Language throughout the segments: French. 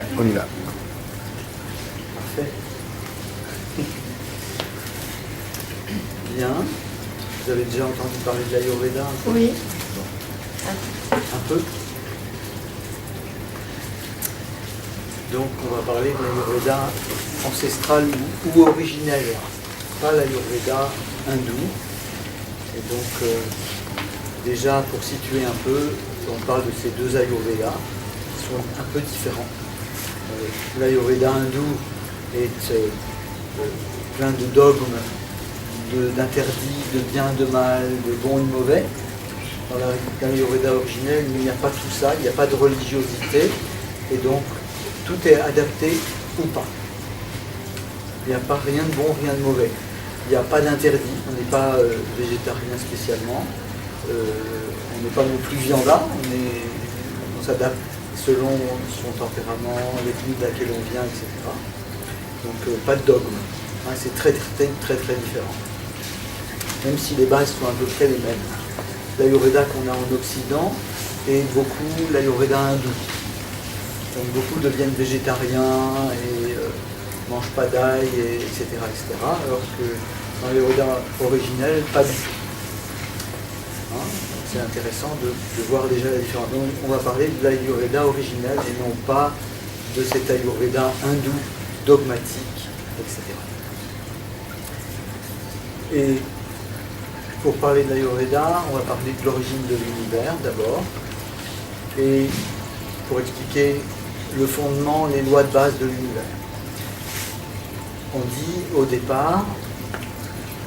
On y va. Parfait. Bien. Vous avez déjà entendu parler de l'Ayurveda un peu? Oui. Un peu. Donc on va parler de l'Ayurveda ancestral ou originel, pas l'Ayurveda hindou. Et donc déjà pour situer un peu, on parle de ces deux Ayurvedas qui sont un peu différents. L'Ayurveda hindou est plein de dogmes, d'interdits, de bien, de mal, de bon et de mauvais. Dans l'Ayurveda originel, il n'y a pas tout ça, il n'y a pas de religiosité, et donc tout est adapté ou pas. Il n'y a pas rien de bon, rien de mauvais. Il n'y a pas d'interdit, on n'est pas végétarien spécialement, on n'est pas non plus viandard, on s'adapte selon son tempérament, l'ethnie de laquelle on vient, etc. Donc pas de dogme. Hein, c'est très différent. Même si les bases sont à peu près les mêmes. L'Ayurveda qu'on a en Occident est beaucoup l'Ayurveda hindou. Donc beaucoup deviennent végétariens et ne mangent pas d'ail, etc., etc. Alors que dans l'Ayurveda originel, pas du tout. Hein, c'est intéressant de voir déjà la différence. Donc on va parler de l'Ayurveda originel et non pas de cet Ayurveda hindou dogmatique, etc. Et pour parler de l'Ayurveda, on va parler de l'origine de l'univers d'abord, et pour expliquer le fondement, les lois de base de l'univers. On dit au départ,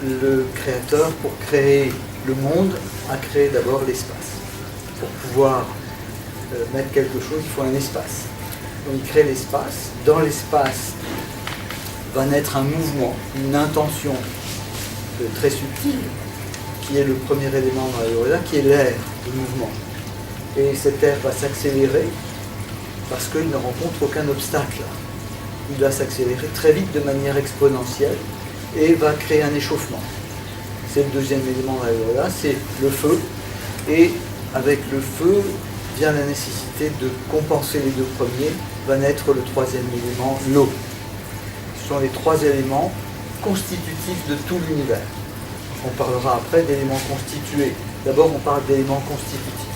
le créateur, pour créer le monde, a créé d'abord l'espace. Pour pouvoir mettre quelque chose, il faut un espace. Donc il crée l'espace. Dans l'espace va naître un mouvement, une intention très subtile, qui est le premier élément dans l'Ayurveda, qui est l'air, le mouvement. Et cet air va s'accélérer parce qu'il ne rencontre aucun obstacle. Il va s'accélérer très vite de manière exponentielle et va créer un échauffement. C'est le deuxième élément dans l'Ayurveda, c'est le feu. Et avec le feu vient la nécessité de compenser les deux premiers, va naître le troisième élément, l'eau. Ce sont les trois éléments constitutifs de tout l'univers. On parlera après d'éléments constitués. D'abord, on parle d'éléments constitutifs.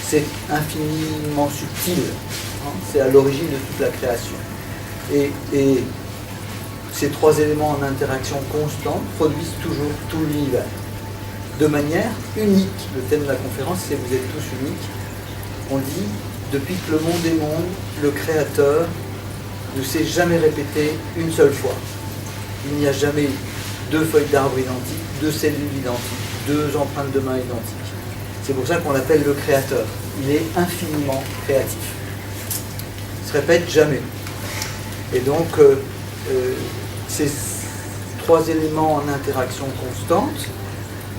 C'est infiniment subtil. Hein, c'est à l'origine de toute la création. Et ces trois éléments en interaction constante produisent toujours tout l'univers. De manière unique. Le thème de la conférence, c'est « Vous êtes tous uniques ». On dit, depuis que le monde est monde, le Créateur ne s'est jamais répété une seule fois. Il n'y a jamais eu deux feuilles d'arbre identiques, deux cellules identiques, deux empreintes de main identiques. C'est pour ça qu'on l'appelle le Créateur. Il est infiniment créatif. Il ne se répète jamais. Et donc, ces trois éléments en interaction constante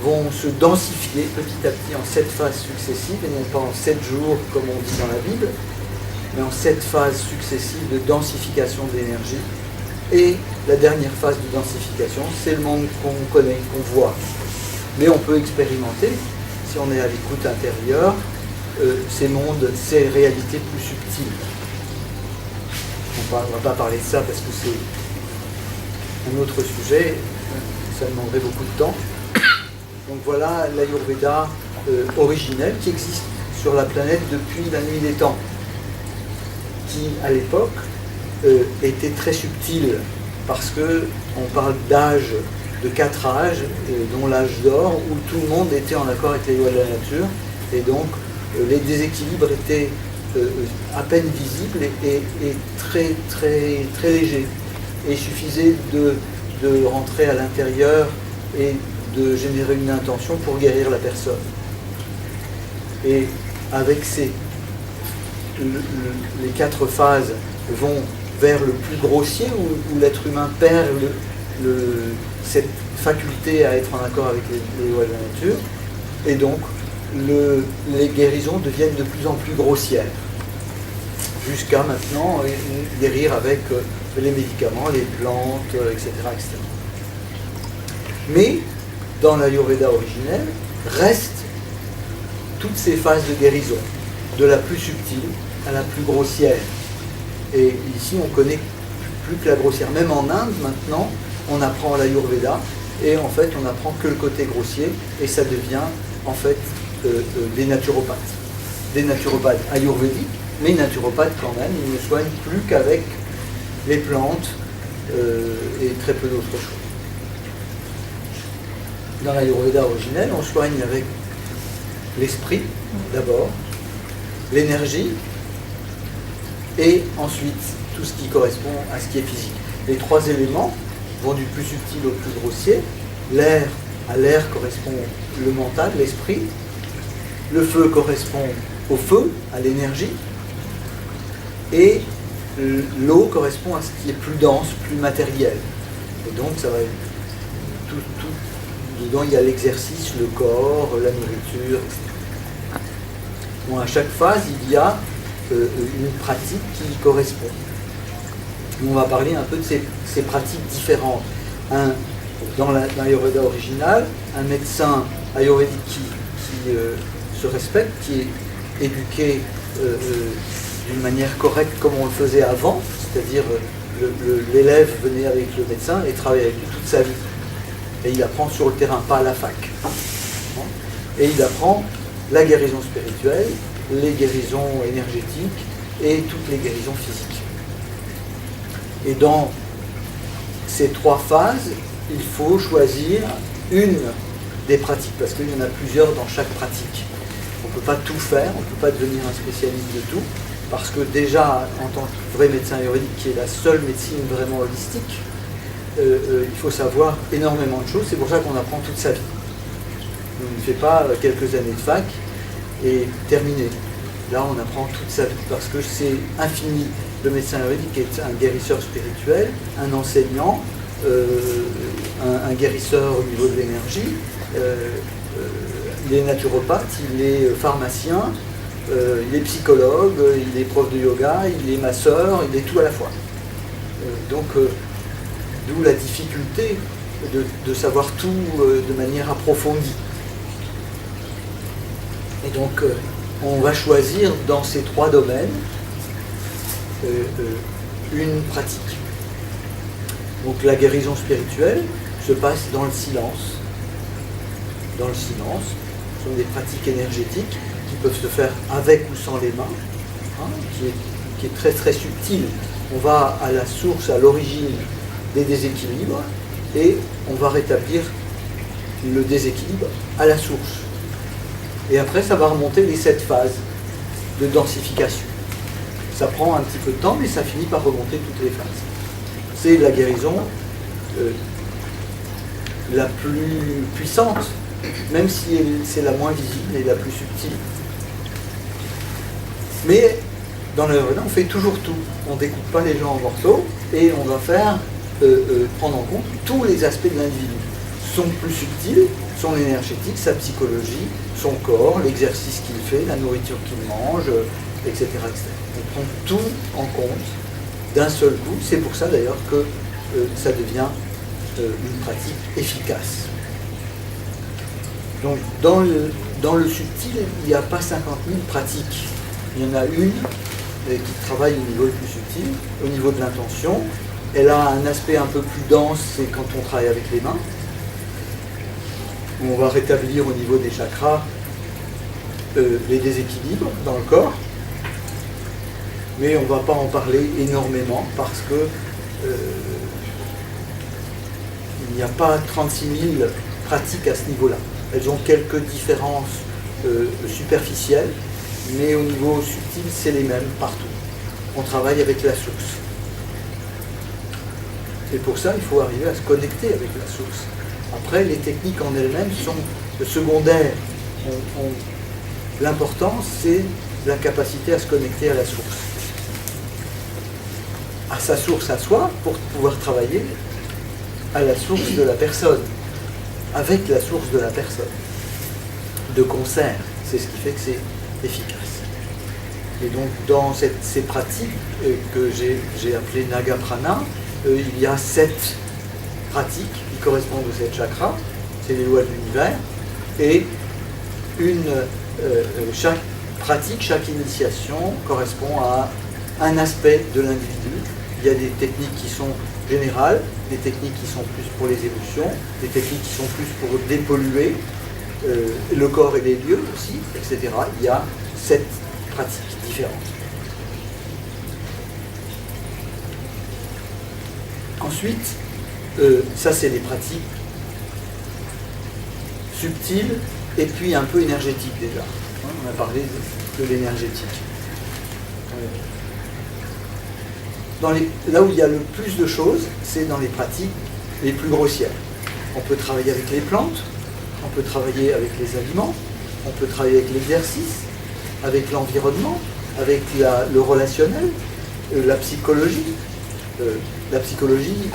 vont se densifier petit à petit en 7 phases successives, et non pas en 7 jours comme on dit dans la Bible, mais en 7 phases successives de densification de l'énergie. Et la dernière phase de densification, c'est le monde qu'on connaît, qu'on voit. Mais on peut expérimenter, si on est à l'écoute intérieure, ces mondes, ces réalités plus subtiles. On ne va pas parler de ça parce que c'est un autre sujet, ça demanderait beaucoup de temps. Donc voilà l'Ayurveda originel qui existe sur la planète depuis la nuit des temps, qui à l'époque était très subtil parce qu'on parle d'âge, de 4 âges, dont l'âge d'or, où tout le monde était en accord avec les lois de la nature, et donc les déséquilibres étaient à peine visibles et très légers. Et il suffisait de rentrer à l'intérieur et de générer une intention pour guérir la personne. Et avec les 4 phases vont vers le plus grossier, où l'être humain perd cette faculté à être en accord avec les lois de la nature, et donc les guérisons deviennent de plus en plus grossières, jusqu'à maintenant guérir avec les médicaments, les plantes, etc., etc. Mais dans l'Ayurveda originel restent toutes ces phases de guérison, de la plus subtile à la plus grossière. Et ici, on connaît plus que la grossière. Même en Inde, maintenant, on apprend l'Ayurveda, et en fait, on n'apprend que le côté grossier, et ça devient, en fait, des naturopathes. Des naturopathes ayurvédiques, mais naturopathes quand même, ils ne soignent plus qu'avec les plantes et très peu d'autres choses. Dans l'Ayurveda originel, on soigne avec l'esprit, d'abord, l'énergie, et ensuite tout ce qui correspond à ce qui est physique. Les trois éléments vont du plus subtil au plus grossier. L'air, à l'air correspond le mental, l'esprit. Le feu correspond au feu, à l'énergie. Et l'eau correspond à ce qui est plus dense, plus matériel. Et donc ça va tout dedans, il y a l'exercice, le corps, la nourriture, etc. Bon, à chaque phase, il y a une pratique qui y correspond. On va parler un peu de ces pratiques différentes. Dans l'Ayurveda original, un médecin ayurvédique qui se respecte, qui est éduqué d'une manière correcte comme on le faisait avant, c'est-à-dire l'élève venait avec le médecin et travaillait avec lui toute sa vie. Et il apprend sur le terrain, pas à la fac. Et il apprend la guérison spirituelle, les guérisons énergétiques et toutes les guérisons physiques. Et dans ces trois phases, il faut choisir une des pratiques, parce qu'il y en a plusieurs dans chaque pratique. On ne peut pas tout faire, on ne peut pas devenir un spécialiste de tout, parce que déjà, en tant que vrai médecin ayurvédique, qui est la seule médecine vraiment holistique, il faut savoir énormément de choses, c'est pour ça qu'on apprend toute sa vie. On ne fait pas quelques années de fac et terminé. Là, on apprend toute sa vie, parce que c'est infini. Le médecin ayurvédique est un guérisseur spirituel, un enseignant, un guérisseur au niveau de l'énergie, il est naturopathe, il est pharmacien, il est psychologue, il est prof de yoga, il est masseur, il est tout à la fois. D'où la difficulté de savoir tout de manière approfondie. Et donc, on va choisir dans ces trois domaines une pratique. Donc la guérison spirituelle se passe dans le silence. Dans le silence, ce sont des pratiques énergétiques qui peuvent se faire avec ou sans les mains, qui est très très subtil. On va à la source, à l'origine des déséquilibres, et on va rétablir le déséquilibre à la source. Et après, ça va remonter les 7 phases de densification. Ça prend un petit peu de temps, mais ça finit par remonter toutes les phases. C'est la guérison la plus puissante, même si c'est la moins visible et la plus subtile. Mais dans l'Ayurveda, on fait toujours tout. On ne découpe pas les gens en morceaux et on va faire prendre en compte tous les aspects de l'individu. Son plus subtil, son énergétique, sa psychologie, son corps, l'exercice qu'il fait, la nourriture qu'il mange, etc., etc. On prend tout en compte d'un seul coup. C'est pour ça d'ailleurs que ça devient une pratique efficace. Donc dans le subtil, il n'y a pas 50 000 pratiques. Il y en a une qui travaille au niveau le plus subtil, au niveau de l'intention. Elle a un aspect un peu plus dense, c'est quand on travaille avec les mains. On va rétablir au niveau des chakras les déséquilibres dans le corps. Mais on ne va pas en parler énormément parce que il n'y a pas 36 000 pratiques à ce niveau-là. Elles ont quelques différences superficielles, mais au niveau subtil, c'est les mêmes partout. On travaille avec la source. Et pour ça, il faut arriver à se connecter avec la source. Après, les techniques en elles-mêmes sont secondaires. L'important, c'est la capacité à se connecter à la source. À sa source à soi, pour pouvoir travailler à la source de la personne, avec la source de la personne, de concert. C'est ce qui fait que c'est efficace. Et donc, dans ces pratiques que j'ai appelées Naga Prana, il y a 7 pratiques qui correspondent aux 7 chakras, c'est les lois de l'univers, et chaque pratique, chaque initiation correspond à un aspect de l'individu. Il y a des techniques qui sont générales, des techniques qui sont plus pour les émotions, des techniques qui sont plus pour dépolluer le corps et les lieux aussi, etc. Il y a 7 pratiques différentes. Ensuite, ça c'est les pratiques subtiles et puis un peu énergétiques déjà. On a parlé de l'énergétique. Là où il y a le plus de choses, c'est dans les pratiques les plus grossières. On peut travailler avec les plantes, on peut travailler avec les aliments, on peut travailler avec l'exercice, avec l'environnement, avec le relationnel, la psychologie. La psychologie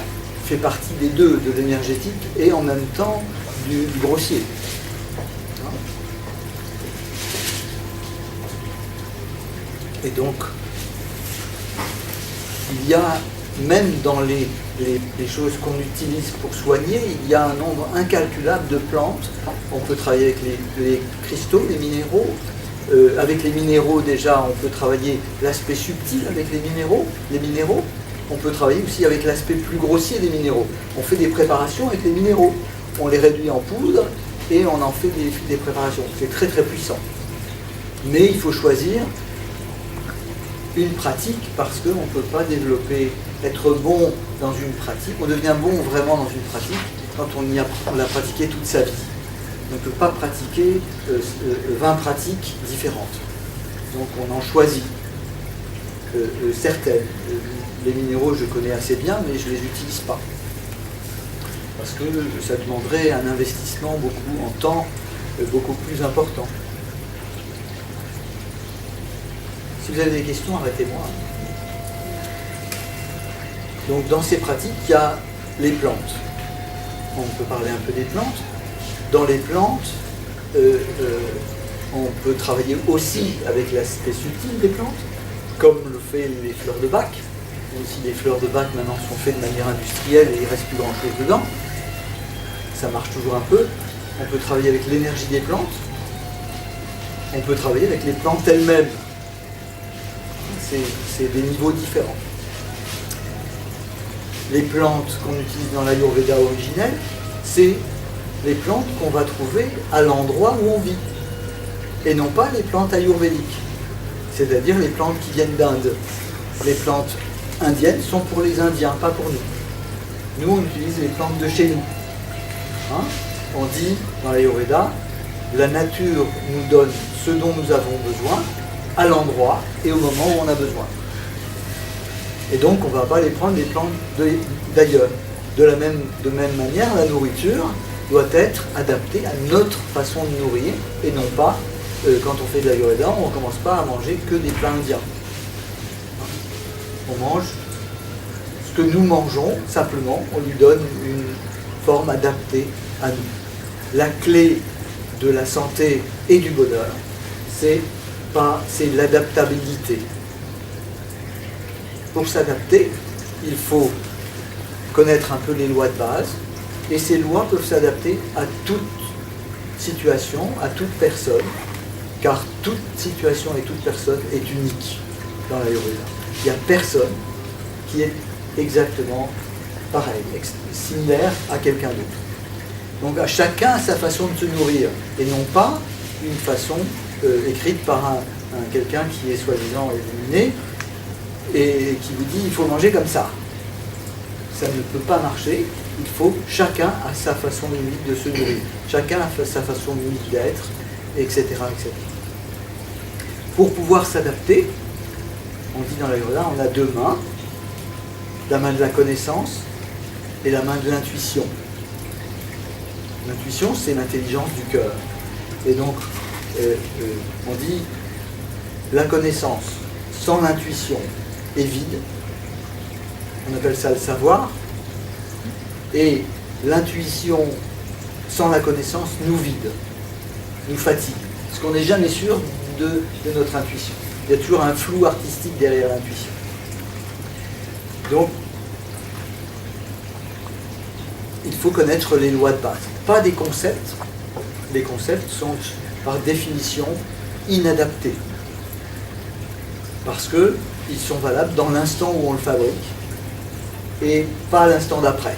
fait partie des deux, de l'énergétique et en même temps du grossier. Et donc, il y a, même dans les choses qu'on utilise pour soigner, il y a un nombre incalculable de plantes. On peut travailler avec les cristaux, les minéraux. Avec les minéraux, déjà, on peut travailler l'aspect subtil avec les minéraux. On peut travailler aussi avec l'aspect plus grossier des minéraux. On fait des préparations avec les minéraux. On les réduit en poudre et on en fait des préparations. C'est très très puissant. Mais il faut choisir une pratique parce qu'on ne peut pas être bon dans une pratique. On devient bon vraiment dans une pratique quand on l'a pratiqué toute sa vie. On ne peut pas pratiquer 20 pratiques différentes. Donc on en choisit certaines. Les minéraux, je connais assez bien, mais je ne les utilise pas. Parce que ça demanderait un investissement en temps beaucoup plus important. Si vous avez des questions, arrêtez-moi. Donc dans ces pratiques, il y a les plantes. On peut parler un peu des plantes. Dans les plantes, on peut travailler aussi avec l'aspect subtil des plantes, comme le fait les fleurs de Bach. Aussi, les fleurs de Bach maintenant sont faites de manière industrielle et il ne reste plus grand-chose dedans. Ça marche toujours un peu. On peut travailler avec l'énergie des plantes. On peut travailler avec les plantes elles-mêmes. C'est des niveaux différents. Les plantes qu'on utilise dans l'Ayurveda originel, c'est les plantes qu'on va trouver à l'endroit où on vit. Et non pas les plantes ayurvédiques. C'est-à-dire les plantes qui viennent d'Inde. Les plantes indiennes sont pour les Indiens, pas pour nous. Nous, on utilise les plantes de chez nous. On dit dans l'Ayurveda, la nature nous donne ce dont nous avons besoin, à l'endroit et au moment où on a besoin. Et donc, on ne va pas les prendre les plantes d'ailleurs. De même manière, la nourriture doit être adaptée à notre façon de nourrir et non pas, quand on fait de l'Ayurveda, on ne commence pas à manger que des plats indiens. On mange ce que nous mangeons, simplement, on lui donne une forme adaptée à nous. La clé de la santé et du bonheur, c'est l'adaptabilité. Pour s'adapter, il faut connaître un peu les lois de base, et ces lois peuvent s'adapter à toute situation, à toute personne, car toute situation et toute personne est unique dans l'Ayurveda. Il n'y a personne qui est exactement pareil, similaire à quelqu'un d'autre. Donc à chacun sa façon de se nourrir, et non pas une façon écrite par quelqu'un qui est soi-disant illuminé, et qui vous dit il faut manger comme ça. Ça ne peut pas marcher, il faut chacun a sa façon unique de se nourrir, chacun a sa façon unique d'être, etc., etc. Pour pouvoir s'adapter, on dit dans l'Ayurveda, on a deux mains, la main de la connaissance et la main de l'intuition. L'intuition, c'est l'intelligence du cœur. Et donc, on dit la connaissance sans l'intuition est vide. On appelle ça le savoir. Et l'intuition sans la connaissance nous vide, nous fatigue. Parce qu'on n'est jamais sûr de notre intuition. Il y a toujours un flou artistique derrière l'intuition. Donc, il faut connaître les lois de base. Pas des concepts. Les concepts sont, par définition, inadaptés. Parce que ils sont valables dans l'instant où on le fabrique et pas à l'instant d'après.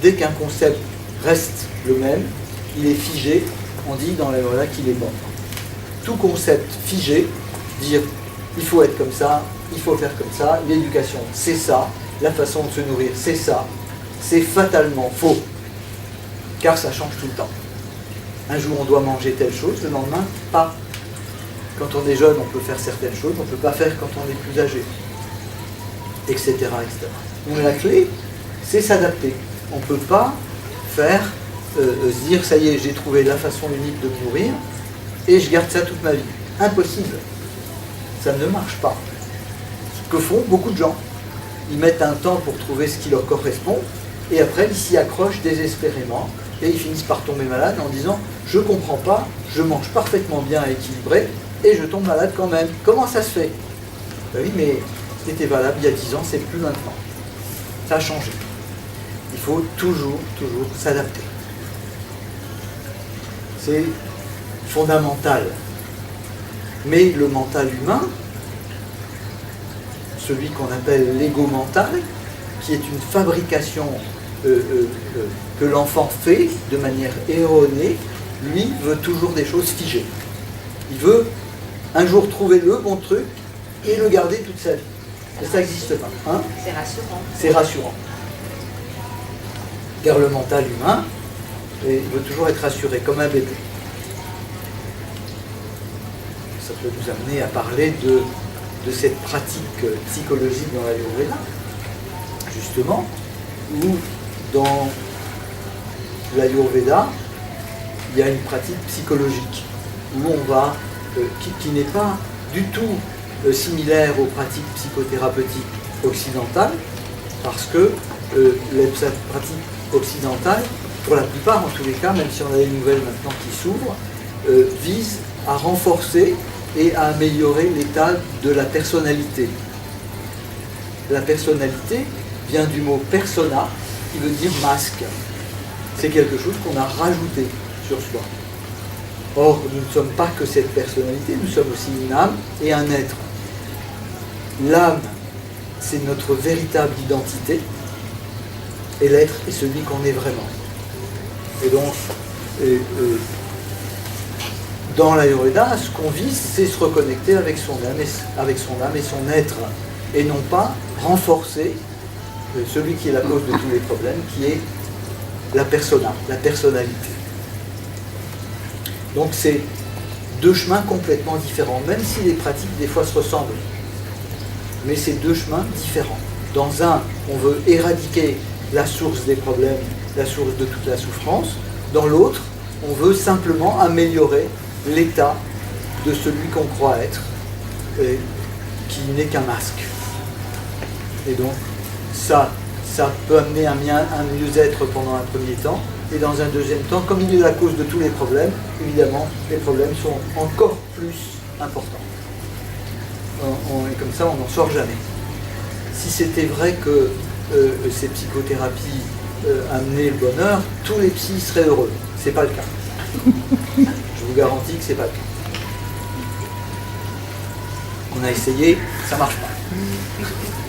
Dès qu'un concept reste le même, il est figé, on dit dans l'Ayurveda qu'il est bon. Tout concept figé, dire il faut être comme ça, il faut faire comme ça, l'éducation c'est ça, la façon de se nourrir c'est ça, c'est fatalement faux, car ça change tout le temps. Un jour on doit manger telle chose, le lendemain pas. Quand on est jeune on peut faire certaines choses, on ne peut pas faire quand on est plus âgé, etc. etc. Donc la clé c'est s'adapter. On ne peut pas faire, se dire ça y est j'ai trouvé la façon unique de me nourrir et je garde ça toute ma vie. Impossible. Ça ne marche pas. Ce que font beaucoup de gens. Ils mettent un temps pour trouver ce qui leur correspond et après ils s'y accrochent désespérément et ils finissent par tomber malades en disant je comprends pas, je mange parfaitement bien et équilibré et je tombe malade quand même. Comment ça se fait? Ben oui, mais c'était valable il y a 10 ans, c'est plus maintenant. Ça a changé. Il faut toujours s'adapter. C'est fondamental. Mais le mental humain, celui qu'on appelle l'ego mental, qui est une fabrication que l'enfant fait de manière erronée, lui veut toujours des choses figées. Il veut un jour trouver le bon truc et le garder toute sa vie. Et ça n'existe pas. Hein? C'est rassurant. C'est rassurant. Car le mental humain, il veut toujours être rassuré, comme un bébé. Ça peut nous amener à parler de cette pratique psychologique dans l'Ayurveda, justement, où dans l'Ayurveda, il y a une pratique psychologique, où on va, qui n'est pas du tout similaire aux pratiques psychothérapeutiques occidentales, parce que les pratiques occidentales, pour la plupart en tous les cas, même si on a des nouvelles maintenant qui s'ouvrent, visent à renforcer et à améliorer l'état de la personnalité. La personnalité vient du mot persona, qui veut dire masque. C'est quelque chose qu'on a rajouté sur soi. Or, nous ne sommes pas que cette personnalité, nous sommes aussi une âme et un être. L'âme, c'est notre véritable identité, et l'être est celui qu'on est vraiment. Et donc, dans l'Ayurveda, ce qu'on vise, c'est se reconnecter avec son âme et son être, et non pas renforcer celui qui est la cause de tous les problèmes, qui est la persona, la personnalité. Donc c'est deux chemins complètement différents, même si les pratiques des fois se ressemblent. Mais c'est deux chemins différents. Dans un, on veut éradiquer la source des problèmes, la source de toute la souffrance. Dans l'autre, on veut simplement améliorer l'état de celui qu'on croit être, et qui n'est qu'un masque. Et donc, ça peut amener un mieux-être pendant un premier temps, et dans un deuxième temps, comme il est la cause de tous les problèmes, évidemment, les problèmes sont encore plus importants. Et comme ça, on n'en sort jamais. Si c'était vrai que ces psychothérapies amenaient le bonheur, tous les psys seraient heureux. C'est pas le cas. Je vous garantis que c'est pas le cas. On a essayé, ça marche pas.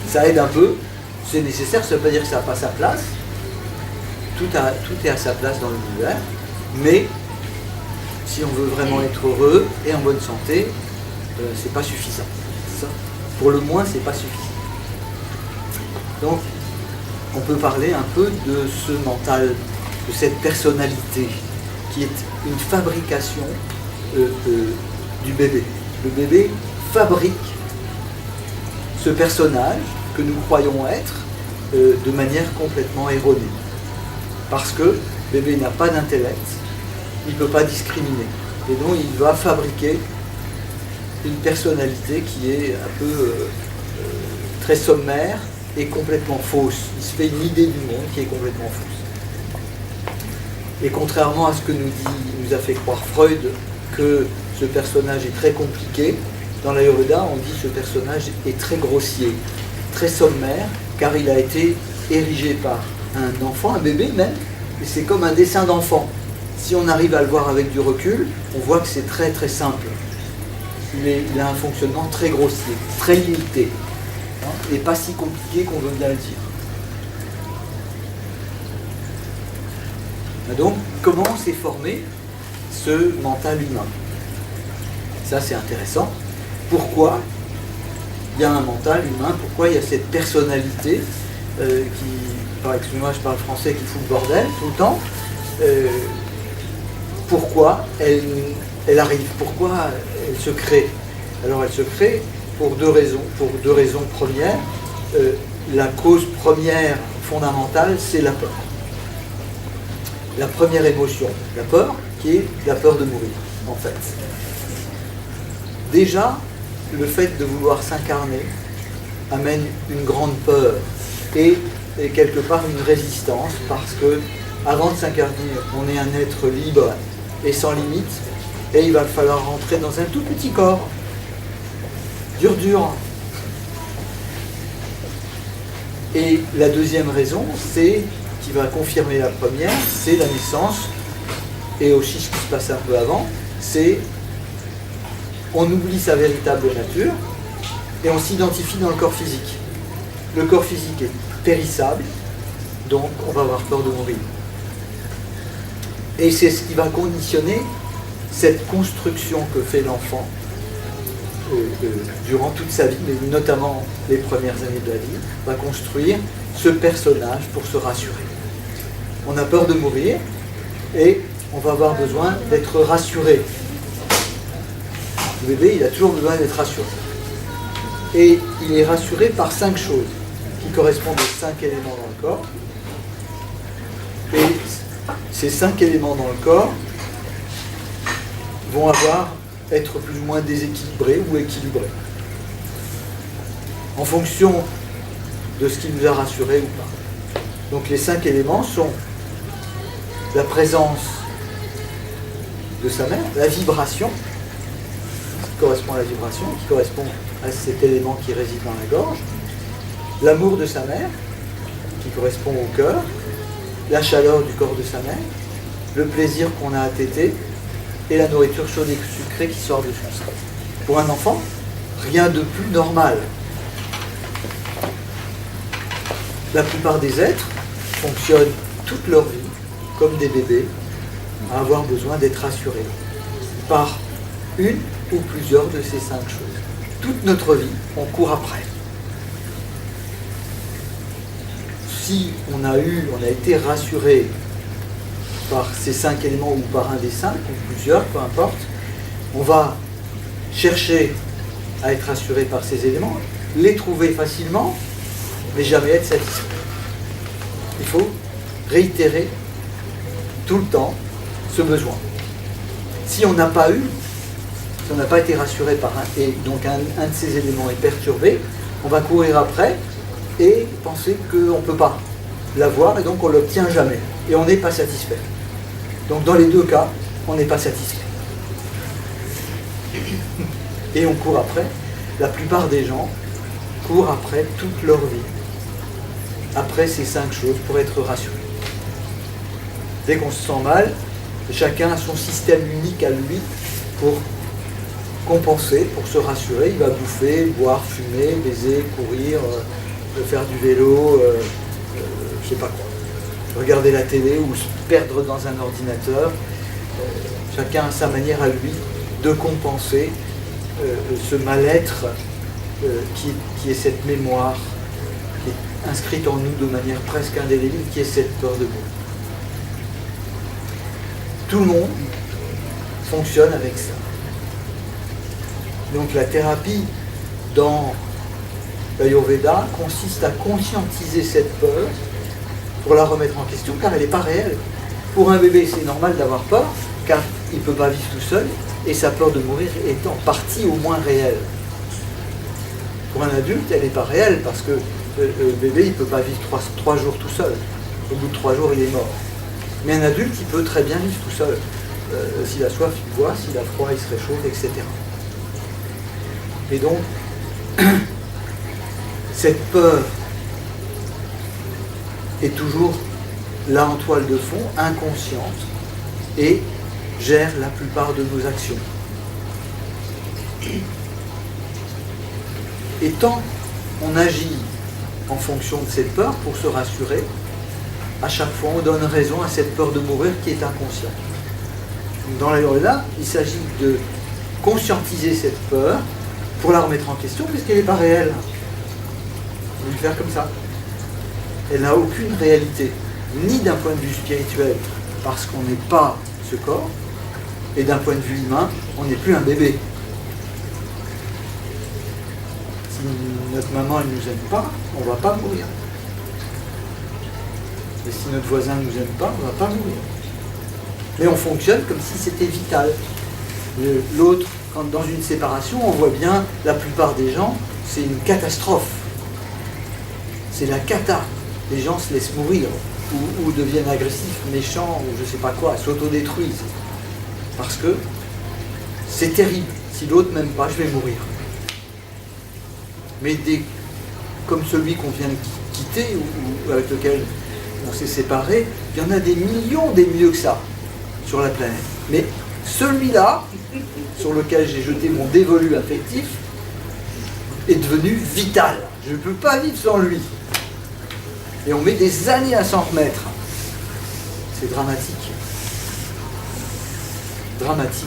Ça aide un peu, c'est nécessaire, ça ne veut pas dire que ça n'a pas sa place. Tout est à sa place dans l'univers, mais si on veut vraiment être heureux et en bonne santé, c'est pas suffisant. Ça, pour le moins, c'est pas suffisant. Donc, on peut parler un peu de ce mental, de cette personnalité qui est une fabrication du bébé. Le bébé fabrique ce personnage que nous croyons être de manière complètement erronée. Parce que le bébé n'a pas d'intellect, il ne peut pas discriminer. Et donc il va fabriquer une personnalité qui est un peu très sommaire et complètement fausse. Il se fait une idée du monde qui est complètement fausse. Et contrairement à ce que nous a fait croire Freud, que ce personnage est très compliqué, dans l'Ayurveda, on dit que ce personnage est très grossier, très sommaire, car il a été érigé par un enfant, un bébé même, et c'est comme un dessin d'enfant. Si on arrive à le voir avec du recul, on voit que c'est très très simple. il a un fonctionnement très grossier, très limité, hein, et pas si compliqué qu'on veut bien le dire. Donc, comment s'est formé ce mental humain? Ça, c'est intéressant. Pourquoi il y a un mental humain? Pourquoi il y a cette personnalité excusez-moi, je parle français, qui fout le bordel tout le temps? Pourquoi elle arrive? Pourquoi elle se crée? Alors, elle se crée pour deux raisons premières. La cause première fondamentale, c'est la peur. La première émotion, la peur, qui est la peur de mourir, en fait. Déjà, le fait de vouloir s'incarner amène une grande peur et quelque part une résistance, parce que avant de s'incarner, on est un être libre et sans limite, et il va falloir rentrer dans un tout petit corps, dur. Et la deuxième raison, c'est, qui va confirmer la première, c'est la naissance, et aussi ce qui se passe un peu avant, c'est on oublie sa véritable nature et on s'identifie dans le corps physique. Le corps physique est périssable, donc on va avoir peur de mourir. Et c'est ce qui va conditionner cette construction que fait l'enfant durant toute sa vie, mais notamment les premières années de la vie, va construire ce personnage pour se rassurer. On a peur de mourir et on va avoir besoin d'être rassuré. Le bébé, il a toujours besoin d'être rassuré. Et il est rassuré par 5 choses qui correspondent aux 5 éléments dans le corps. Et ces 5 éléments dans le corps vont être plus ou moins déséquilibrés ou équilibrés, en fonction de ce qui nous a rassurés ou pas. Donc les 5 éléments sont la présence de sa mère, la vibration, qui correspond à la vibration, qui correspond à cet élément qui réside dans la gorge, l'amour de sa mère, qui correspond au cœur, la chaleur du corps de sa mère, le plaisir qu'on a à téter, et la nourriture chaude et sucrée qui sort de son sein. Pour un enfant, rien de plus normal. La plupart des êtres fonctionnent toute leur vie comme des bébés, à avoir besoin d'être rassurés par une ou plusieurs de ces 5 choses. Toute notre vie, on court après. Si on a été rassuré par ces 5 éléments ou par un des 5, ou plusieurs, peu importe, on va chercher à être rassuré par ces éléments, les trouver facilement, mais jamais être satisfait. Il faut réitérer tout le temps ce besoin. Si on n'a pas été rassuré par et donc un de ces éléments est perturbé, on va courir après et penser qu'on ne peut pas l'avoir et donc on ne l'obtient jamais. Et on n'est pas satisfait. Donc dans les deux cas, on n'est pas satisfait. Et on court après. La plupart des gens courent après toute leur vie, après ces 5 choses pour être rassurés. Dès qu'on se sent mal, chacun a son système unique à lui pour compenser, pour se rassurer. Il va bouffer, boire, fumer, baiser, courir, faire du vélo, je sais pas quoi. Regarder la télé ou se perdre dans un ordinateur. Chacun a sa manière à lui de compenser ce mal-être qui est cette mémoire qui est inscrite en nous de manière presque indélébile, qui est cette peur de mourir. Tout le monde fonctionne avec ça. Donc la thérapie dans l'Ayurveda consiste à conscientiser cette peur pour la remettre en question, car elle n'est pas réelle. Pour un bébé, c'est normal d'avoir peur, car il ne peut pas vivre tout seul, et sa peur de mourir est en partie au moins réelle. Pour un adulte, elle n'est pas réelle, parce que le bébé, il ne peut pas vivre 3 jours tout seul. Au bout de 3 jours, il est mort. Mais un adulte, il peut très bien vivre tout seul. S'il a soif, il boit, s'il a froid, il se réchauffe, etc. Et donc, cette peur est toujours là en toile de fond, inconsciente, et gère la plupart de nos actions. Et tant on agit en fonction de cette peur pour se rassurer, à chaque fois on donne raison à cette peur de mourir qui est inconsciente. Dans l'Ayurveda, il s'agit de conscientiser cette peur pour la remettre en question puisqu'elle n'est pas réelle. On va le faire comme ça. Elle n'a aucune réalité, ni d'un point de vue spirituel, parce qu'on n'est pas ce corps, et d'un point de vue humain, on n'est plus un bébé. Si notre maman ne nous aime pas, on ne va pas mourir. Et si notre voisin ne nous aime pas, on ne va pas mourir. Mais on fonctionne comme si c'était vital. L'autre, quand dans une séparation, on voit bien, la plupart des gens, c'est une catastrophe. C'est la cata. Les gens se laissent mourir, ou deviennent agressifs, méchants, ou je ne sais pas quoi, s'autodétruisent. Parce que c'est terrible. Si l'autre m'aime pas, je vais mourir. Mais comme celui qu'on vient de quitter, ou avec lequel on s'est séparé, il y en a des millions des mieux que ça sur la planète. Mais celui-là, sur lequel j'ai jeté mon dévolu affectif, est devenu vital. Je ne peux pas vivre sans lui. Et on met des années à s'en remettre. C'est dramatique. Dramatique.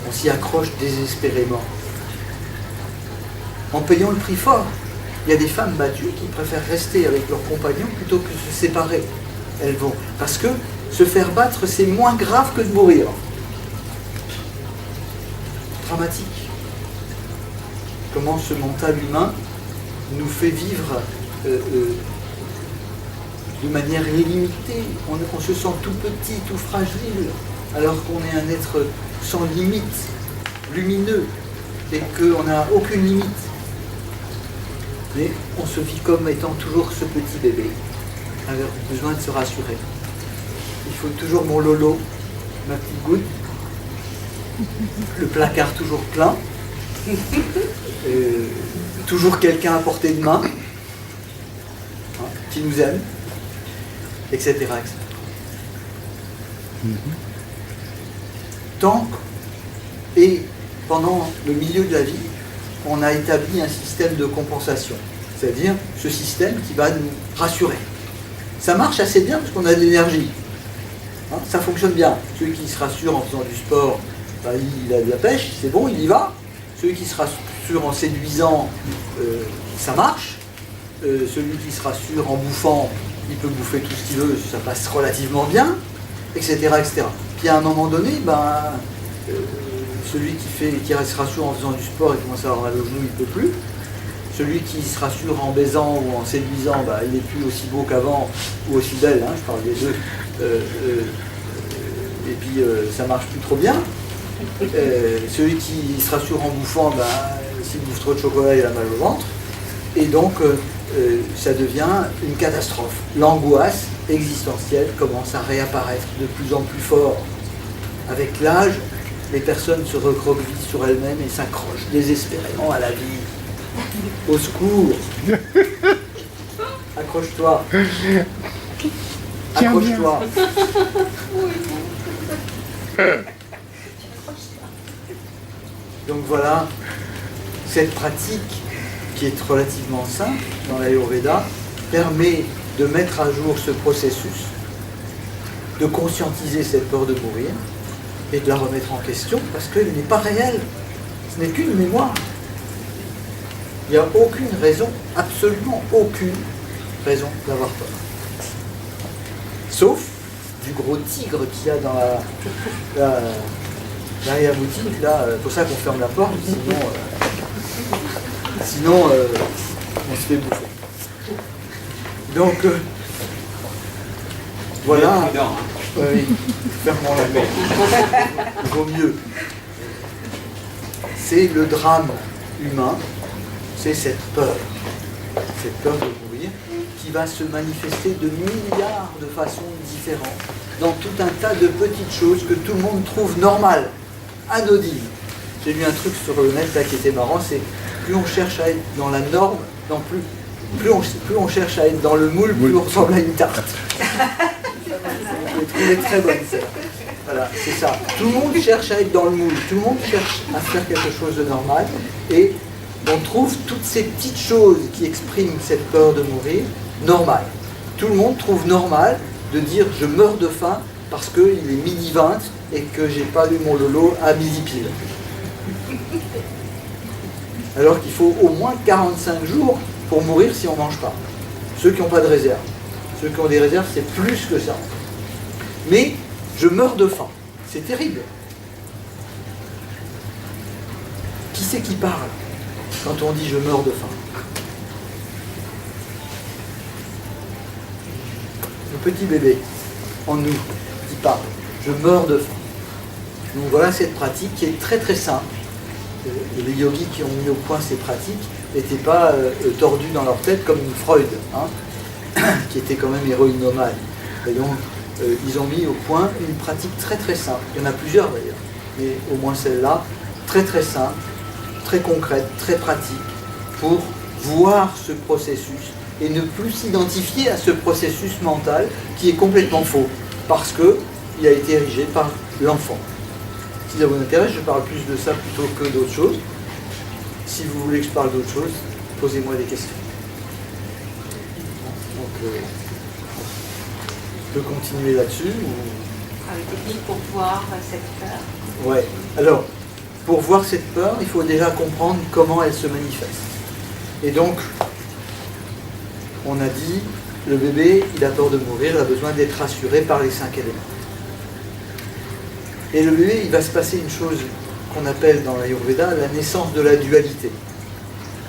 On s'y accroche désespérément. En payant le prix fort. Il y a des femmes battues qui préfèrent rester avec leurs compagnons plutôt que de se séparer. Elles vont. Parce que se faire battre, c'est moins grave que de mourir. Dramatique. Comment ce mental humain nous fait vivre de manière illimitée. On se sent tout petit, tout fragile, alors qu'on est un être sans limite, lumineux, et qu'on n'a aucune limite. Mais on se vit comme étant toujours ce petit bébé, avec besoin de se rassurer. Il faut toujours mon lolo, ma petite goutte, le placard toujours plein, toujours quelqu'un à portée de main, qui nous aime, etc. etc. Tant et pendant le milieu de la vie, on a établi un système de compensation, c'est-à-dire ce système qui va nous rassurer. Ça marche assez bien parce qu'on a de l'énergie. Ça fonctionne bien. Celui qui se rassure en faisant du sport, il a de la pêche, c'est bon, il y va. Celui qui se rassure en séduisant, ça marche. Celui qui se rassure en bouffant, il peut bouffer tout ce qu'il veut, ça passe relativement bien, etc. etc. Puis à un moment donné, celui qui se rassure en faisant du sport, il commence à avoir mal au genou, il ne peut plus. Celui qui se rassure en baisant ou en séduisant, il n'est plus aussi beau qu'avant, ou aussi belle, je parle des deux. Et puis ça marche plus trop bien. Celui qui se rassure en bouffant, s'il bouffe trop de chocolat, il a mal au ventre. Et donc, ça devient une catastrophe. L'angoisse existentielle commence à réapparaître de plus en plus fort. Avec l'âge, les personnes se recroquevillent sur elles-mêmes et s'accrochent désespérément à la vie. Au secours! Accroche-toi! Accroche-toi! Donc voilà, cette pratique qui est relativement simple dans l'Ayurveda permet de mettre à jour ce processus, de conscientiser cette peur de mourir et de la remettre en question parce qu'elle n'est pas réelle, ce n'est qu'une mémoire. Il n'y a aucune raison, absolument aucune raison d'avoir peur. Sauf du gros tigre qu'il y a dans l'arrière-boutique, là, c'est pour ça qu'on ferme la porte, sinon on se fait bouffer. Donc, voilà. Oui, fermons la porte. Il vaut mieux. C'est le drame humain, c'est cette peur de mourir, qui va se manifester de milliards de façons différentes, dans tout un tas de petites choses que tout le monde trouve normales, anodines. J'ai lu un truc sur le net là qui était marrant, c'est plus on cherche à être dans la norme, plus on cherche à être dans le moule, plus on ressemble à une tarte. Je l'ai trouvé très bonne, ça. Voilà, c'est ça. Tout le monde cherche à être dans le moule, tout le monde cherche à faire quelque chose de normal, et on trouve toutes ces petites choses qui expriment cette peur de mourir normales. Tout le monde trouve normal de dire je meurs de faim parce qu'il est midi 20 et que j'ai pas lu mon lolo à midi pile. Alors qu'il faut au moins 45 jours pour mourir si on ne mange pas. Ceux qui n'ont pas de réserve. Ceux qui ont des réserves, c'est plus que ça. Mais je meurs de faim. C'est terrible. Qui c'est qui parle quand on dit je meurs de faim? Le petit bébé en nous qui parle. Je meurs de faim. Donc voilà cette pratique qui est très très simple. Et les yogis qui ont mis au point ces pratiques n'étaient pas tordus dans leur tête comme Freud, hein, qui était quand même héroïnomane. Et donc ils ont mis au point une pratique très très simple. Il y en a plusieurs d'ailleurs, mais au moins celle-là, très très simple, très concrète, très pratique, pour voir ce processus et ne plus s'identifier à ce processus mental qui est complètement faux, parce qu'il a été érigé par l'enfant. Si ça vous intéresse, je parle plus de ça plutôt que d'autres choses. Si vous voulez que je parle d'autres choses, posez-moi des questions. Donc, je peux continuer là-dessus ou... Avec des techniques pour voir cette peur. Ouais. Alors, pour voir cette peur, il faut déjà comprendre comment elle se manifeste. Et donc, on a dit, le bébé, il a peur de mourir, il a besoin d'être rassuré par les 5 éléments. Et le bébé, il va se passer une chose qu'on appelle dans l'Ayurveda la naissance de la dualité.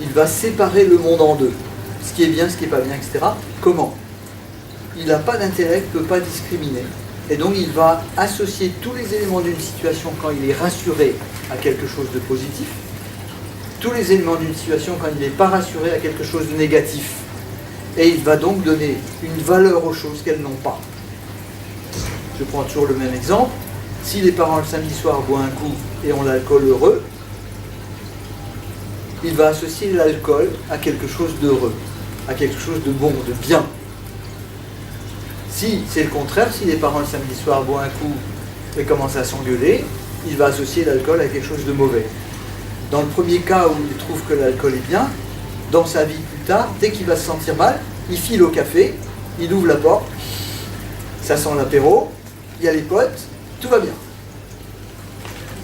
Il va séparer le monde en deux. Ce qui est bien, ce qui n'est pas bien, etc. Comment? Il n'a pas d'intellect, il ne peut pas discriminer. Et donc il va associer tous les éléments d'une situation quand il est rassuré à quelque chose de positif, tous les éléments d'une situation quand il n'est pas rassuré à quelque chose de négatif. Et il va donc donner une valeur aux choses qu'elles n'ont pas. Je prends toujours le même exemple. Si les parents le samedi soir boivent un coup et ont l'alcool heureux, il va associer l'alcool à quelque chose d'heureux, à quelque chose de bon, de bien. Si c'est le contraire, si les parents le samedi soir boivent un coup et commencent à s'engueuler, il va associer l'alcool à quelque chose de mauvais. Dans le premier cas où il trouve que l'alcool est bien, dans sa vie plus tard, dès qu'il va se sentir mal, il file au café, il ouvre la porte, ça sent l'apéro, il y a les potes, tout va bien.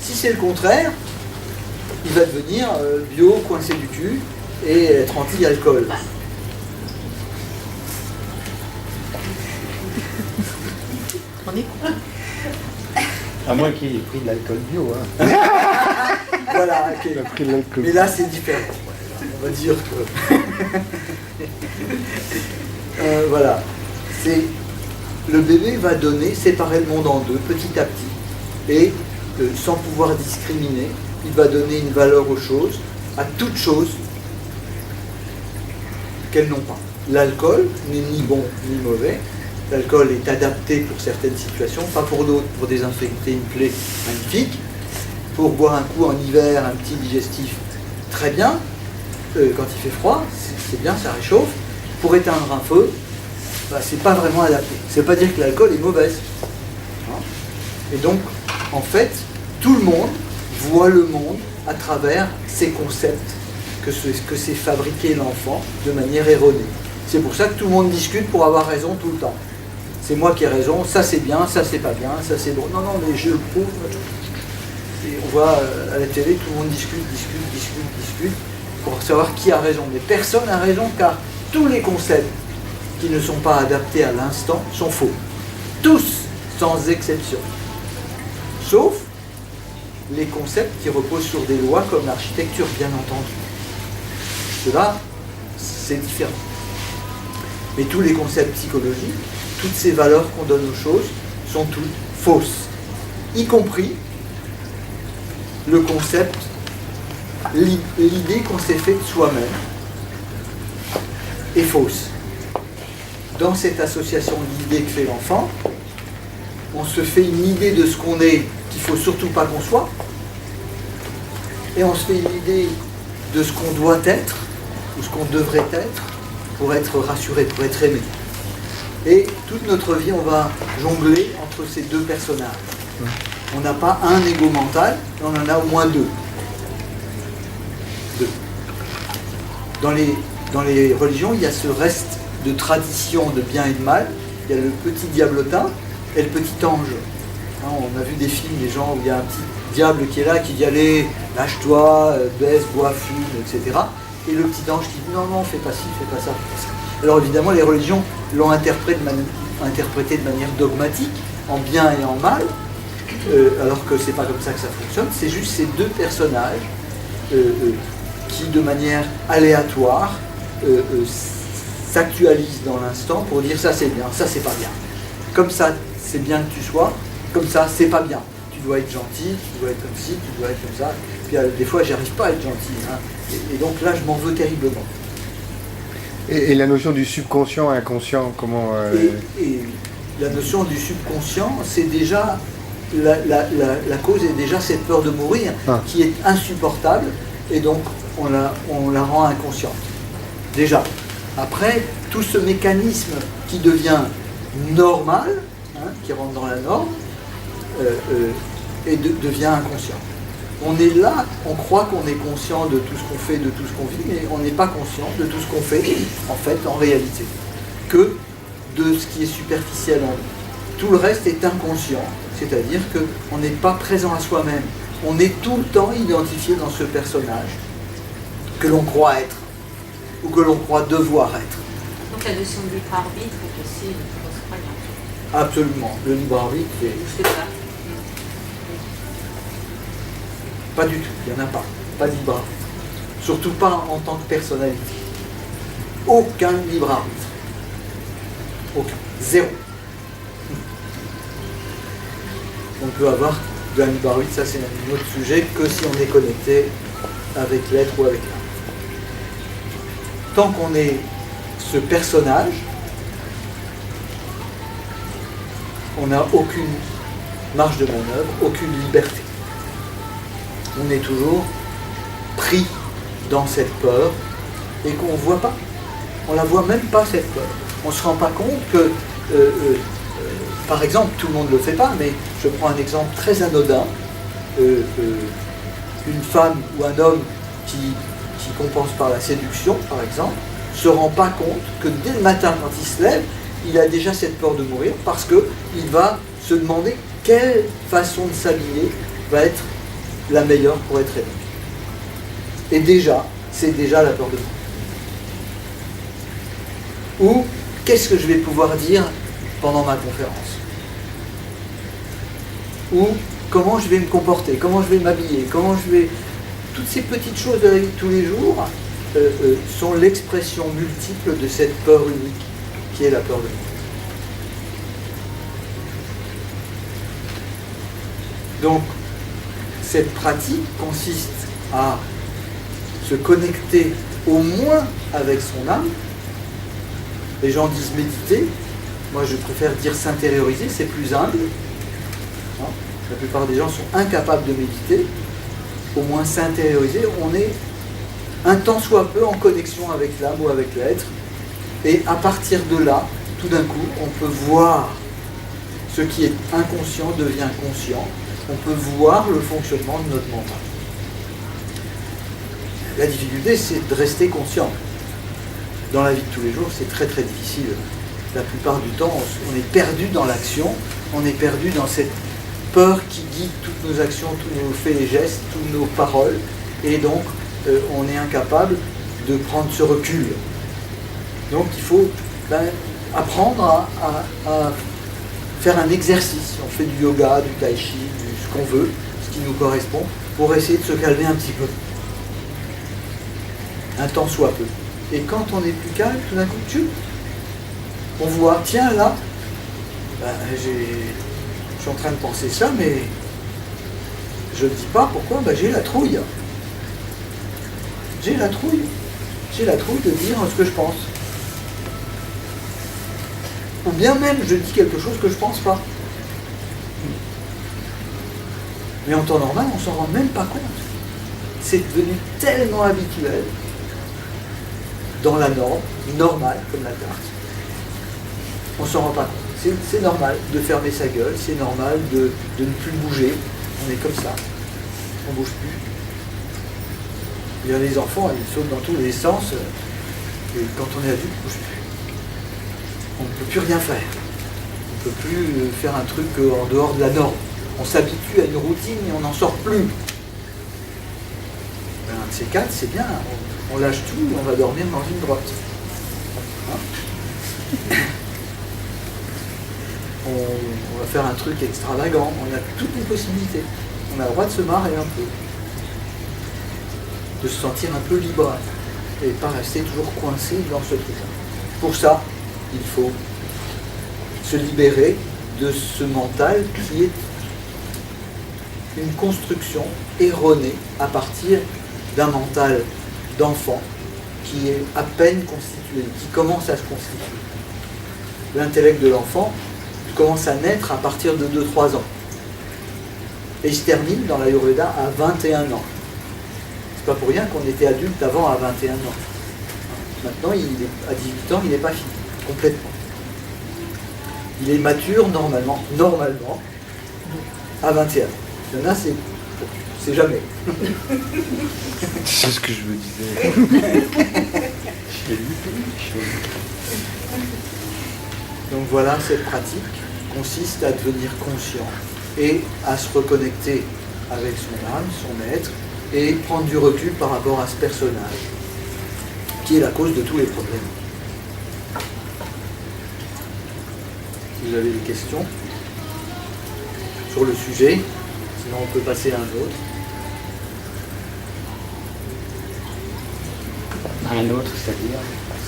Si c'est le contraire, il va devenir bio, coincé du cul et être anti-alcool. On est À moins qu'il ait pris de l'alcool bio. Hein. Voilà, ok. Il a pris de l'alcool. Mais là, c'est différent. On va dire que... voilà. C'est... Le bébé va donner, séparer le monde en deux, petit à petit. Et sans pouvoir discriminer, il va donner une valeur aux choses, à toutes choses qu'elles n'ont pas. L'alcool n'est ni bon ni mauvais. L'alcool est adapté pour certaines situations, pas pour d'autres, pour désinfecter une plaie magnifique, pour boire un coup en hiver, un petit digestif, très bien, quand il fait froid, c'est bien, ça réchauffe. Pour éteindre un feu, bah, c'est pas vraiment adapté. Ça veut pas dire que l'alcool est mauvaise. Hein? Et donc, en fait, tout le monde voit le monde à travers ces concepts que s'est fabriqué l'enfant de manière erronée. C'est pour ça que tout le monde discute pour avoir raison tout le temps. C'est moi qui ai raison, ça c'est bien, ça c'est pas bien, ça c'est bon. Non, non, mais je le prouve. Et on voit à la télé, tout le monde discute pour savoir qui a raison. Mais personne n'a raison car tous les concepts qui ne sont pas adaptés à l'instant sont faux. Tous, sans exception. Sauf les concepts qui reposent sur des lois comme l'architecture, bien entendu. Cela, c'est différent. Mais tous les concepts psychologiques, toutes ces valeurs qu'on donne aux choses, sont toutes fausses. Y compris le concept, l'idée qu'on s'est faite de soi-même est fausse. Dans cette association d'idées que fait l'enfant, on se fait une idée de ce qu'on est qu'il ne faut surtout pas qu'on soit, et on se fait une idée de ce qu'on doit être, ou ce qu'on devrait être, pour être rassuré, pour être aimé. Et toute notre vie, on va jongler entre ces deux personnages. On n'a pas un ego mental, on en a au moins deux. Dans les religions, il y a ce reste de tradition de bien et de mal. Il y a le petit diablotin et le petit ange. Hein, on a vu des films, des gens où il y a un petit diable qui est là, qui dit allez, lâche-toi, baisse, bois, fume, etc. Et le petit ange qui dit non, non, fais pas ci, fais pas ça, fais pas ça. Alors évidemment, les religions l'ont interprété de manière dogmatique, en bien et en mal, alors que c'est pas comme ça que ça fonctionne. C'est juste ces deux personnages qui, de manière aléatoire, s'actualisent dans l'instant pour dire ça c'est bien, ça c'est pas bien. Comme ça, c'est bien que tu sois, comme ça, c'est pas bien. Tu dois être gentil, tu dois être comme ci, tu dois être comme ça. Puis des fois, j'arrive pas à être gentil. Hein. Et donc là, je m'en veux terriblement. Et la notion du subconscient et inconscient, comment... Et la notion du subconscient, c'est déjà... La cause est déjà cette peur de mourir qui est insupportable et donc on la rend inconsciente. Déjà. Après, tout ce mécanisme qui devient normal, hein, qui rentre dans la norme, devient inconscient. On est là, on croit qu'on est conscient de tout ce qu'on fait, de tout ce qu'on vit, mais on n'est pas conscient de tout ce qu'on fait, en fait, en réalité, que de ce qui est superficiel en nous. Tout le reste est inconscient, c'est-à-dire qu'on n'est pas présent à soi-même. On est tout le temps identifié dans ce personnage que l'on croit être, ou que l'on croit devoir être. Donc la notion de libre arbitre est aussi une grosse croyance. Absolument. Le libre arbitre, Je sais pas. pas du tout, il n'y en a pas. Pas de libre arbitre. Surtout pas en tant que personnalité. Aucun libre arbitre. Aucun. Zéro. On peut avoir de la libre arbitre, ça c'est un autre sujet, que si on est connecté avec l'être ou avec l'âme. Tant qu'on est ce personnage, on n'a aucune marge de manœuvre, aucune liberté. On est toujours pris dans cette peur et qu'on ne voit pas. On ne la voit même pas, cette peur. On ne se rend pas compte que, par exemple, tout le monde ne le fait pas, mais je prends un exemple très anodin. Une femme ou un homme qui compense par la séduction, par exemple, ne se rend pas compte que dès le matin, quand il se lève, il a déjà cette peur de mourir parce qu'il va se demander quelle façon de s'habiller va être la meilleure pour être aimé. Et déjà, c'est déjà la peur de mourir. Ou qu'est-ce que je vais pouvoir dire pendant ma conférence? Ou comment je vais me comporter, comment je vais m'habiller, comment je vais... Toutes ces petites choses de la vie de tous les jours sont l'expression multiple de cette peur unique qui est la peur de mourir. Donc, cette pratique consiste à se connecter au moins avec son âme. Les gens disent méditer, moi je préfère dire s'intérioriser, c'est plus humble. Hein? La plupart des gens sont incapables de méditer. Au moins s'intérioriser, on est un tant soit peu en connexion avec l'âme ou avec l'être, et à partir de là, tout d'un coup, on peut voir ce qui est inconscient devient conscient, on peut voir le fonctionnement de notre mental. La difficulté, c'est de rester conscient. Dans la vie de tous les jours, c'est très très difficile. La plupart du temps, on est perdu dans l'action, on est perdu dans cette peur qui guide toutes nos actions, tous nos faits et gestes, toutes nos paroles, et donc on est incapable de prendre ce recul. Donc il faut apprendre à faire un exercice. On fait du yoga, du tai chi, ce qu'on veut, ce qui nous correspond, pour essayer de se calmer un petit peu. Un temps soit peu. Et quand on est plus calme, tout d'un coup, on voit, tiens là, je suis en train de penser ça, mais je ne dis pas pourquoi, j'ai la trouille. J'ai la trouille. J'ai la trouille de dire ce que je pense. Ou bien même, je dis quelque chose que je ne pense pas. Mais en temps normal, on ne s'en rend même pas compte. C'est devenu tellement habituel, dans la norme, normale, comme la carte. On ne s'en rend pas compte. C'est normal de fermer sa gueule, c'est normal de ne plus bouger. On est comme ça, on ne bouge plus. Il y a les enfants, ils sautent dans tous les sens, et quand on est adulte, on ne bouge plus. On ne peut plus rien faire. On ne peut plus faire un truc en dehors de la norme. On s'habitue à une routine et on n'en sort plus. Un de ces quatre, c'est bien, on lâche tout et on va dormir dans une grotte. Hein? On va faire un truc extravagant, on a toutes les possibilités. On a le droit de se marrer un peu. De se sentir un peu libre et pas rester toujours coincé dans ce truc-là. Pour ça, il faut se libérer de ce mental qui est une construction erronée à partir d'un mental d'enfant qui est à peine constitué, qui commence à se constituer. L'intellect de l'enfant commence à naître à partir de 2-3 ans. Et il se termine dans l'Ayurveda à 21 ans. C'est pas pour rien qu'on était adulte avant à 21 ans. Maintenant, à 18 ans, il n'est pas fini, complètement. Il est mature normalement, à 21. Il y en a, c'est jamais. C'est ce que je me disais. Donc voilà, cette pratique consiste à devenir conscient et à se reconnecter avec son âme, son être, et prendre du recul par rapport à ce personnage, qui est la cause de tous les problèmes. Si vous avez des questions sur le sujet, sinon on peut passer à un autre. Un autre, c'est-à-dire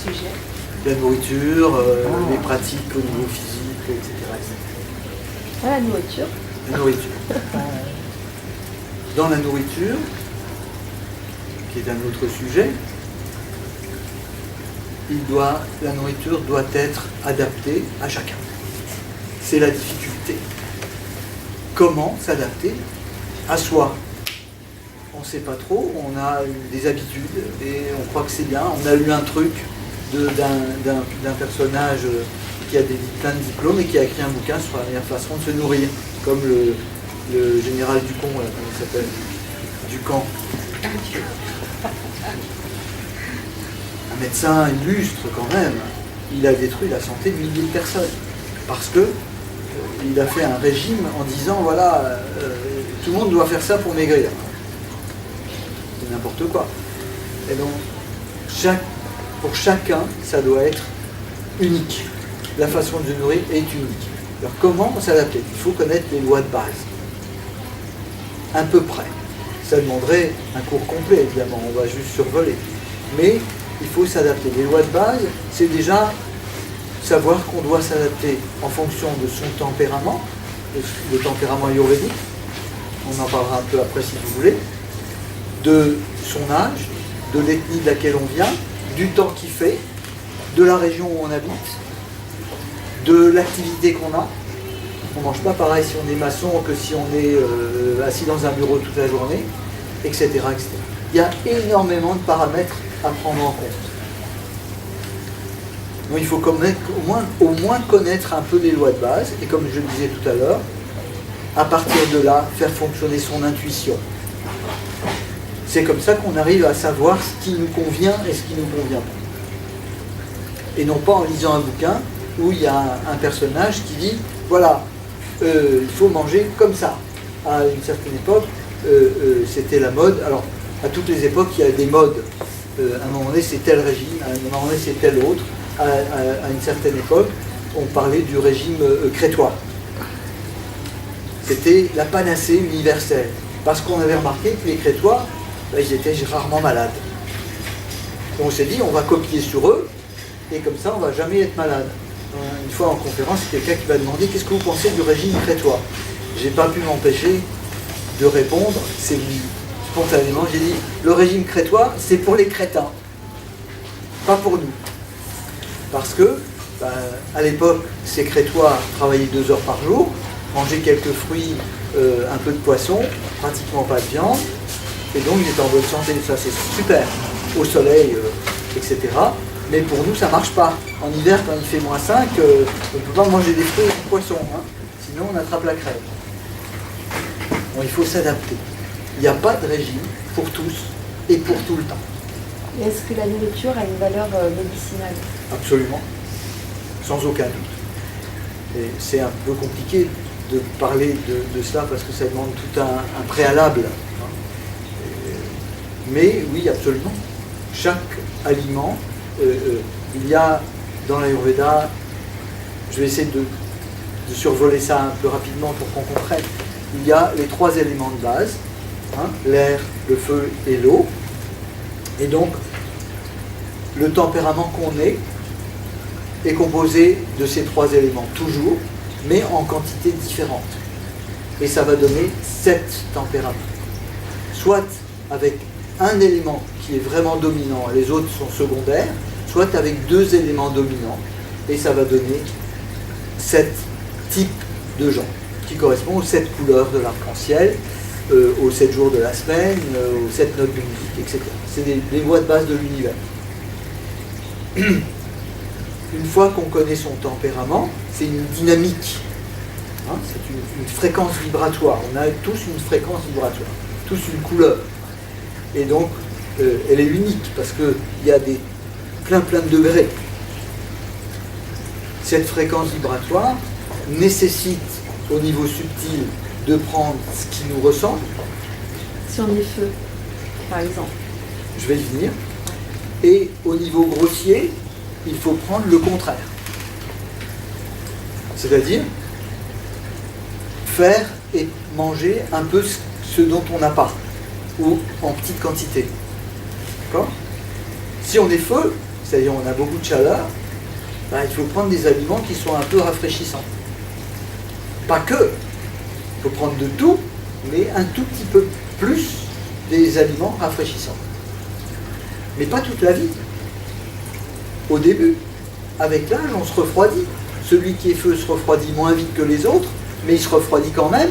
Sujet. La nourriture, les pratiques au niveau physique, etc. Ah, la nourriture. La nourriture. Dans la nourriture, qui est un autre sujet, la nourriture doit être adaptée à chacun. C'est la difficulté. Comment s'adapter à soi? On ne sait pas trop, on a des habitudes et on croit que c'est bien. On a lu un truc d'un personnage qui a plein de diplômes et qui a écrit un bouquin sur la meilleure façon de se nourrir, comme le général Ducamp, là, comment il s'appelle, Ducamp. Un médecin illustre quand même, il a détruit la santé de milliers de personnes parce que il a fait un régime en disant voilà, tout le monde doit faire ça pour maigrir. C'est n'importe quoi. Et donc, pour chacun, ça doit être unique. La façon de se nourrir est unique. Alors comment s'adapter? Il faut connaître les lois de base. À peu près. Ça demanderait un cours complet, évidemment, on va juste survoler. Mais il faut s'adapter. Les lois de base, c'est déjà savoir qu'on doit s'adapter en fonction de son tempérament, le tempérament ayurvédique, on en parlera un peu après si vous voulez, de son âge, de l'ethnie de laquelle on vient, du temps qu'il fait, de la région où on habite, de l'activité qu'on a. On ne mange pas pareil si on est maçon que si on est assis dans un bureau toute la journée, etc., etc. Il y a énormément de paramètres à prendre en compte. Donc il faut au moins connaître un peu les lois de base, et comme je le disais tout à l'heure, à partir de là, faire fonctionner son intuition. C'est comme ça qu'on arrive à savoir ce qui nous convient et ce qui ne nous convient pas. Et non pas en lisant un bouquin où il y a un personnage qui dit « Voilà, il faut manger comme ça ». À une certaine époque, c'était la mode. Alors, à toutes les époques, il y a des modes. À un moment donné, c'est tel régime, à un moment donné, c'est tel autre. À une certaine époque, on parlait du régime crétois. C'était la panacée universelle. Parce qu'on avait remarqué que les Crétois, ils étaient rarement malades. Donc on s'est dit, on va copier sur eux, et comme ça, on ne va jamais être malade. Une fois en conférence, c'est quelqu'un qui m'a demandé, qu'est-ce que vous pensez du régime crétois? J'ai pas pu m'empêcher de répondre, c'est spontanément, j'ai dit, le régime crétois, c'est pour les crétins, pas pour nous. Parce que, à l'époque, ces Crétois travaillaient 2 heures par jour, mangeaient quelques fruits, un peu de poisson, pratiquement pas de viande, et donc ils étaient en bonne santé, ça c'est super, au soleil, etc. Mais pour nous, ça ne marche pas. En hiver, quand il fait -5, on ne peut pas manger des fruits et du poisson, hein. Sinon on attrape la crève. Bon, il faut s'adapter. Il n'y a pas de régime pour tous et pour tout le temps. Et est-ce que la nourriture a une valeur médicinale? Absolument, sans aucun doute. Et c'est un peu compliqué de parler de cela parce que ça demande tout un préalable. Mais oui, absolument. Chaque aliment, il y a dans l'Ayurveda, je vais essayer de survoler ça un peu rapidement pour qu'on comprenne, il y a les 3 éléments de base, hein, l'air, le feu et l'eau. Et donc, le tempérament qu'on est composé de ces 3 éléments, toujours, mais en quantité différente. Et ça va donner 7 tempéraments. Soit avec un élément qui est vraiment dominant, les autres sont secondaires, soit avec 2 éléments dominants, et ça va donner 7 types de gens, qui correspondent aux 7 couleurs de l'arc-en-ciel, aux 7 jours de la semaine, aux 7 notes de musique, etc. C'est des lois de base de l'univers. Une fois qu'on connaît son tempérament, c'est une dynamique, hein, c'est une fréquence vibratoire. On a tous une fréquence vibratoire, tous une couleur. Et donc, elle est unique parce qu'il y a plein de degrés. Cette fréquence vibratoire nécessite au niveau subtil de prendre ce qui nous ressemble. Si on est feu, par exemple. Je vais y venir. Et au niveau grossier, il faut prendre le contraire. C'est-à-dire faire et manger un peu ce dont on n'a pas, ou en petite quantité. D'accord ? Si on est feu, c'est-à-dire on a beaucoup de chaleur, ben, il faut prendre des aliments qui sont un peu rafraîchissants. Pas que. Il faut prendre de tout, mais un tout petit peu plus des aliments rafraîchissants. Mais pas toute la vie. Au début, avec l'âge, on se refroidit. Celui qui est feu se refroidit moins vite que les autres, mais il se refroidit quand même,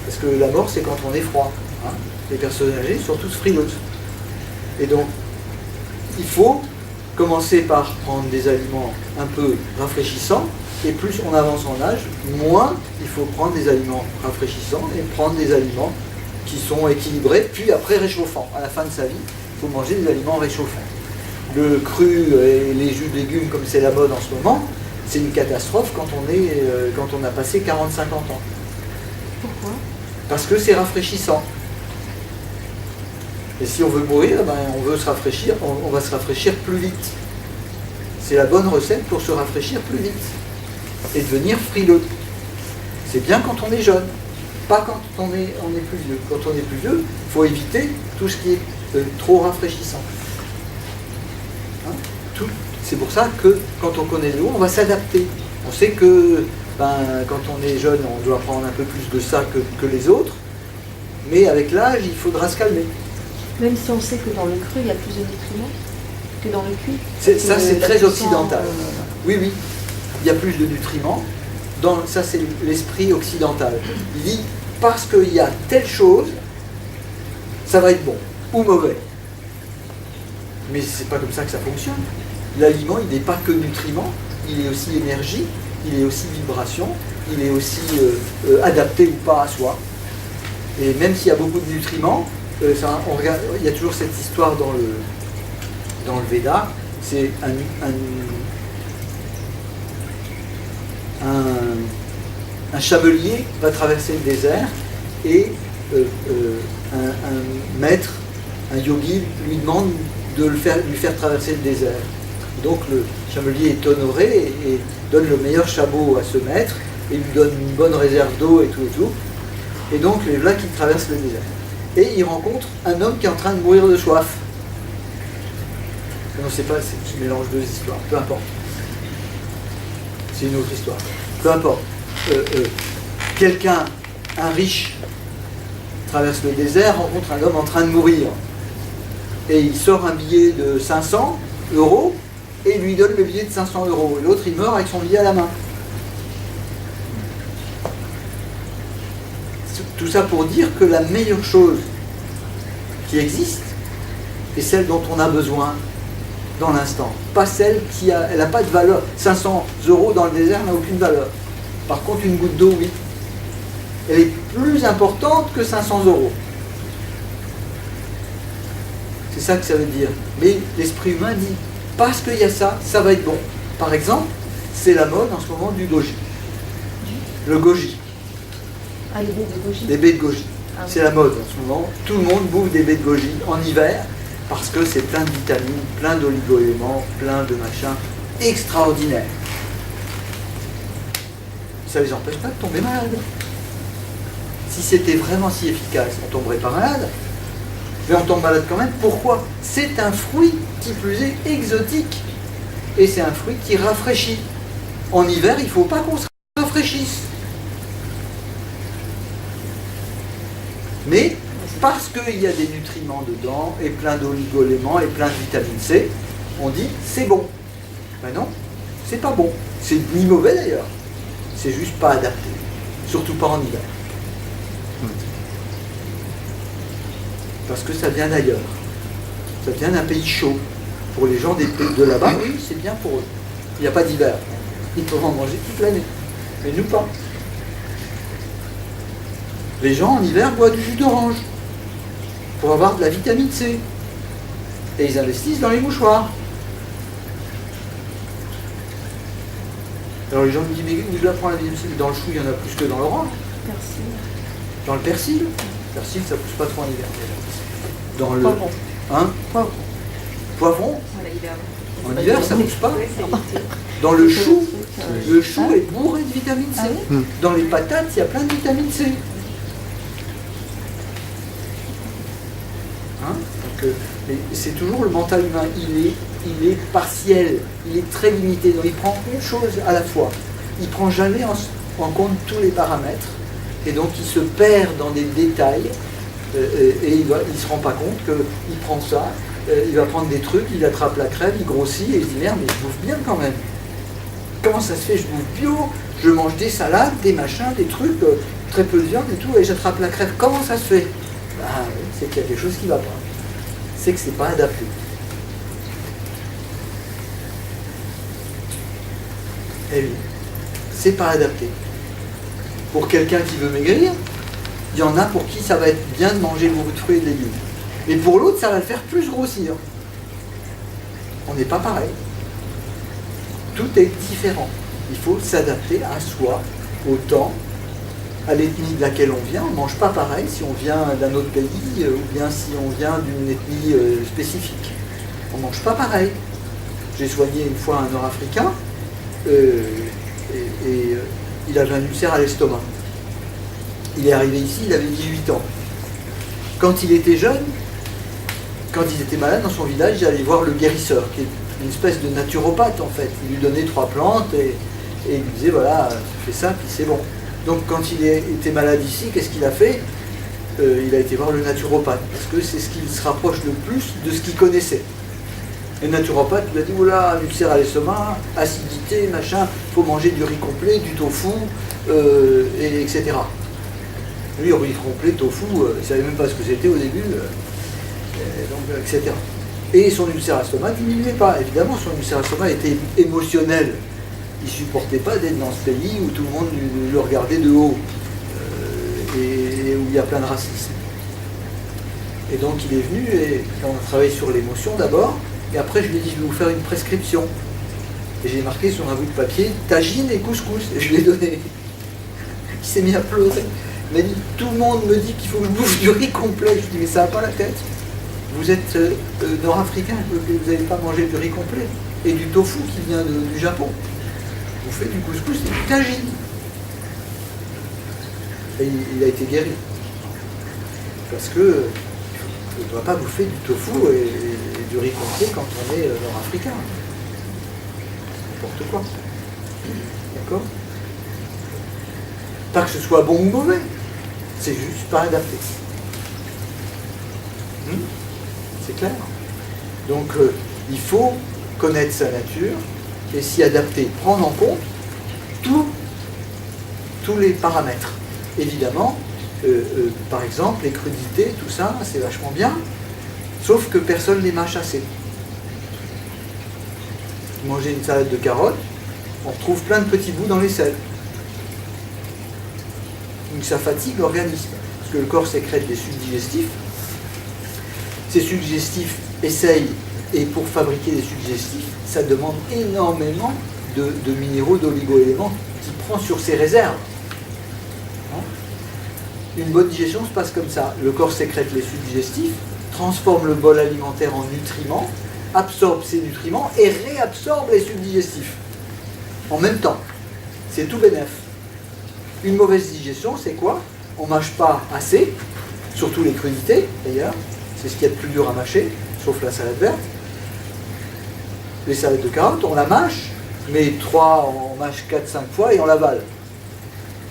parce que la mort, c'est quand on est froid. Hein. Les personnes âgées sont tous frileuses. Et donc, il faut commencer par prendre des aliments un peu rafraîchissants, et plus on avance en âge, moins il faut prendre des aliments rafraîchissants et prendre des aliments qui sont équilibrés, puis après réchauffants. À la fin de sa vie, il faut manger des aliments réchauffants. Le cru et les jus de légumes, comme c'est la mode en ce moment, c'est une catastrophe quand on a passé 40-50 ans. Pourquoi? Parce que c'est rafraîchissant. Et si on veut mourir, ben, on veut se rafraîchir, on va se rafraîchir plus vite. C'est la bonne recette pour se rafraîchir plus vite et devenir frileux. C'est bien quand on est jeune, pas quand on est plus vieux. Quand on est plus vieux, il faut éviter tout ce qui est trop rafraîchissant. Hein? C'est pour ça que quand on connaît l'eau, on va s'adapter. On sait que quand on est jeune, on doit prendre un peu plus de ça que les autres, mais avec l'âge, il faudra se calmer. Même si on sait que dans le cru, il y a plus de nutriments que dans le cuit. Ça, c'est très occidental. Oui, il y a plus de nutriments. Ça, c'est l'esprit occidental. Il dit, parce qu'il y a telle chose, ça va être bon ou mauvais. Mais c'est pas comme ça que ça fonctionne. L'aliment, il n'est pas que nutriments, il est aussi énergie, il est aussi vibration, il est aussi adapté ou pas à soi. Et même s'il y a beaucoup de nutriments, on regarde, il y a toujours cette histoire dans le Veda, c'est un chamelier va traverser le désert et un maître, un yogi, lui demande de lui faire traverser le désert. Donc le chamelier est honoré et donne le meilleur chameau à ce maître et lui donne une bonne réserve d'eau et tout. Et donc les voilà qui traversent le désert. Et il rencontre un homme qui est en train de mourir de soif. On ne sait pas, c'est un mélange de deux histoires, peu importe. C'est une autre histoire. Peu importe. Quelqu'un, un riche, traverse le désert, rencontre un homme en train de mourir. Et il sort un billet de 500 € et il lui donne le billet de 500 €. Et l'autre, il meurt avec son billet à la main. Tout ça pour dire que la meilleure chose qui existe est celle dont on a besoin dans l'instant, pas celle qui a, elle n'a pas de valeur. 500 € dans le désert n'a aucune valeur. Par contre, une goutte d'eau, oui. Elle est plus importante que 500 €. C'est ça que ça veut dire. Mais l'esprit humain dit, parce qu'il y a ça, ça va être bon. Par exemple, c'est la mode en ce moment du goji. Le goji, Ah, les baies de goji. des baies de goji. Ah oui. C'est la mode en ce moment. Tout le monde bouffe des baies de goji en hiver parce que c'est plein de vitamines, plein d'oligo-éléments, plein de machins extraordinaires. Ça ne les empêche pas de tomber malade. Si c'était vraiment si efficace, on ne tomberait pas malade. Mais on tombe malade quand même. Pourquoi? C'est un fruit, qui plus est, exotique. Et c'est un fruit qui rafraîchit. En hiver, il ne faut pas qu'on se rafraîchisse. Mais parce qu'il y a des nutriments dedans, et plein d'oligo-éléments, et plein de vitamine C, on dit c'est bon. Ben non, c'est pas bon. C'est ni mauvais d'ailleurs. C'est juste pas adapté. Surtout pas en hiver. Parce que ça vient d'ailleurs. Ça vient d'un pays chaud. Pour les gens de là-bas, oui, c'est bien pour eux. Il n'y a pas d'hiver. Ils peuvent en manger toute l'année. Mais nous pas. Les gens en hiver boivent du jus d'orange pour avoir de la vitamine C. Et ils investissent dans les mouchoirs. Alors les gens me disent, mais où je la prends la vitamine C? Dans le chou, il y en a plus que dans l'orange. Persil. Dans le persil. Le persil, ça pousse pas trop en hiver. Dans le... Poivron. Hein? Poivron. Poivron, Voilà, hiver. en hiver, ça pousse pas. Oui, c'est l'été. Dans le chou est bourré de vitamine C. Ah oui. Dans les patates, il y a plein de vitamine C. Hein? Donc, mais c'est toujours le mental humain. Il est partiel, il est très limité. Donc il prend une chose à la fois. Il ne prend jamais en compte tous les paramètres. Et donc il se perd dans des détails. Et il ne se rend pas compte qu'il prend ça. Il va prendre des trucs, il attrape la crève, il grossit et il se dit merde, mais je bouffe bien quand même. Comment ça se fait? Je bouffe bio, je mange des salades, des machins, des trucs, très peu de viande et tout, et j'attrape la crève. Comment ça se fait? Ah oui, c'est qu'il y a quelque chose qui ne va pas. C'est que c'est pas adapté. Eh oui, c'est pas adapté. Pour quelqu'un qui veut maigrir, il y en a pour qui ça va être bien de manger beaucoup de fruits et de légumes. Mais pour l'autre, ça va le faire plus grossir. On n'est pas pareil. Tout est différent. Il faut s'adapter à soi, au temps, à l'ethnie de laquelle on vient. On ne mange pas pareil si on vient d'un autre pays ou bien si on vient d'une ethnie spécifique. On ne mange pas pareil. J'ai soigné une fois un Nord-Africain et il avait un ulcère à l'estomac. Il est arrivé ici, il avait 18 ans. Quand il était jeune, quand il était malade dans son village, il allait voir le guérisseur, qui est une espèce de naturopathe en fait. Il lui donnait 3 plantes et il lui disait voilà, tu fais ça, puis c'est bon. Donc quand il était malade ici, qu'est-ce qu'il a fait? Il a été voir le naturopathe, parce que c'est ce qui se rapproche le plus de ce qu'il connaissait. Et le naturopathe lui a dit oula, un ulcère à l'estomac, acidité, machin, il faut manger du riz complet, du tofu, etc. Lui, riz complet, tofu, il ne savait même pas ce que c'était au début, donc, etc. Et son ulcère à l'estomac diminuait pas. Évidemment, son ulcère à l'estomac était émotionnel. Il ne supportait pas d'être dans ce pays où tout le monde le regardait de haut et où il y a plein de racisme. Et donc il est venu et on a travaillé sur l'émotion d'abord, et après je lui ai dit je vais vous faire une prescription. Et j'ai marqué sur un bout de papier tagine et couscous, et je lui ai donné. Il s'est mis à pleurer. Il m'a dit tout le monde me dit qu'il faut que je bouffe du riz complet. Je lui ai dit mais ça n'a pas la tête. Vous êtes nord-africain, vous n'allez pas manger du riz complet. Et du tofu qui vient du Japon. Vous faites du couscous et du tagine. Et il a été guéri. Parce que on ne doit pas bouffer du tofu et du riz complet quand on est nord-africain. N'importe quoi. D'accord? Pas que ce soit bon ou mauvais. C'est juste pas adapté. C'est clair. Donc il faut connaître sa nature et s'y adapter, prendre en compte tous les paramètres. Évidemment, par exemple, les crudités, tout ça, c'est vachement bien, sauf que personne ne les mâche assez. mangez une salade de carottes, on retrouve plein de petits bouts dans les selles. Donc ça fatigue l'organisme, parce que le corps sécrète des sucs digestifs. Ces sucs digestifs essayent, et pour fabriquer des sucs digestifs, ça demande énormément de minéraux, d'oligo-éléments qui prend sur ses réserves. Une bonne digestion se passe comme ça. Le corps sécrète les sucs digestifs, transforme le bol alimentaire en nutriments, absorbe ces nutriments et réabsorbe les sucs digestifs. En même temps. C'est tout bénef. Une mauvaise digestion, c'est quoi? On ne mâche pas assez, surtout les crudités d'ailleurs. C'est ce qu'il y a de plus dur à mâcher, sauf la salade verte. Les salades de carottes, on la mâche, mais on mâche 4-5 fois et on l'avale.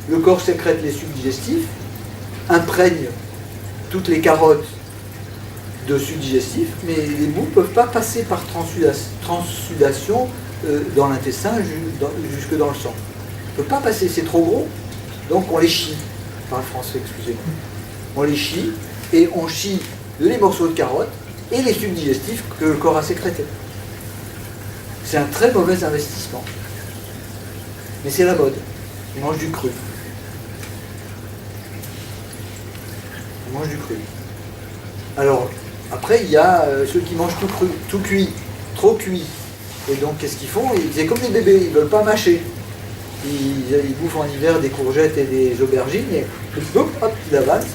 Le corps sécrète les sucs digestifs, imprègne toutes les carottes de sucs digestifs, mais les bouts ne peuvent pas passer par transsudation dans l'intestin jusque dans le sang. On ne peut pas passer, c'est trop gros, donc on les chie. Par le français, excusez-moi. On les chie, et on chie les morceaux de carottes et les sucs digestifs que le corps a sécrétés. C'est un très mauvais investissement. Mais c'est la mode. On mange du cru. On mange du cru. Alors, après, il y a ceux qui mangent tout cru, tout cuit, trop cuit. Et donc, qu'est-ce qu'ils font? C'est comme des bébés, ils ne veulent pas mâcher. Ils bouffent en hiver des courgettes et des aubergines, et hop, ils avalent,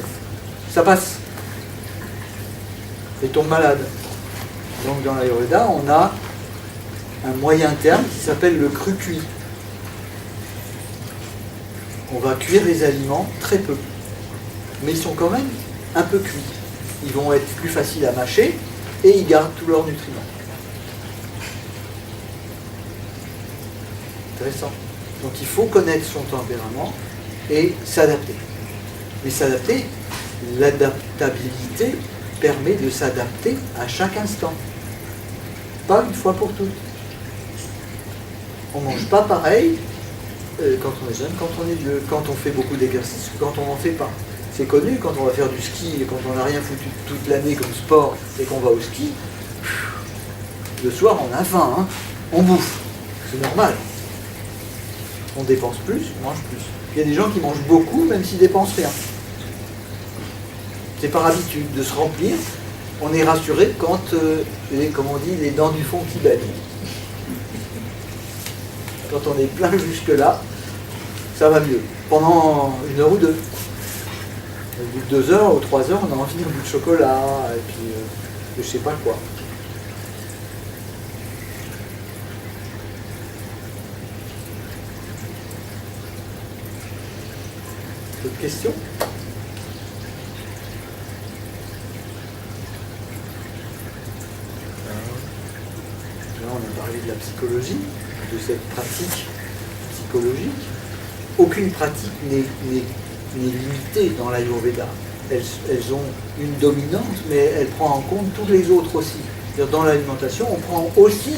ça passe. Ils tombent malades. Donc, dans l'Ayurveda, on a un moyen terme qui s'appelle le cru cuit. On va cuire les aliments très peu, mais ils sont quand même un peu cuits. Ils vont être plus faciles à mâcher et ils gardent tous leurs nutriments. Intéressant. Donc il faut connaître son tempérament et s'adapter. Mais s'adapter, l'adaptabilité permet de s'adapter à chaque instant. Pas une fois pour toutes. On ne mange pas pareil quand on est jeune, quand on est vieux, quand on fait beaucoup d'exercices, quand on n'en fait pas. C'est connu, quand on va faire du ski et quand on n'a rien foutu toute l'année comme sport et qu'on va au ski, le soir on a faim, hein, on bouffe. C'est normal. On dépense plus, on mange plus. Il y a des gens qui mangent beaucoup même s'ils dépensent rien. C'est par habitude de se remplir. On est rassuré quand, comme on dit, les dents du fond qui baignent. Quand on est plein jusque-là, ça va mieux. Pendant 1 heure ou 2. Au bout de 2 heures ou 3 heures, on a envie d'un bout de chocolat, et puis je sais pas quoi. D'autres questions? Là, on a parlé de la psychologie, de cette pratique psychologique. Aucune pratique n'est limitée dans l'Ayurveda. Elles ont une dominante, mais elle prend en compte toutes les autres aussi. C'est-à-dire, dans l'alimentation, on prend aussi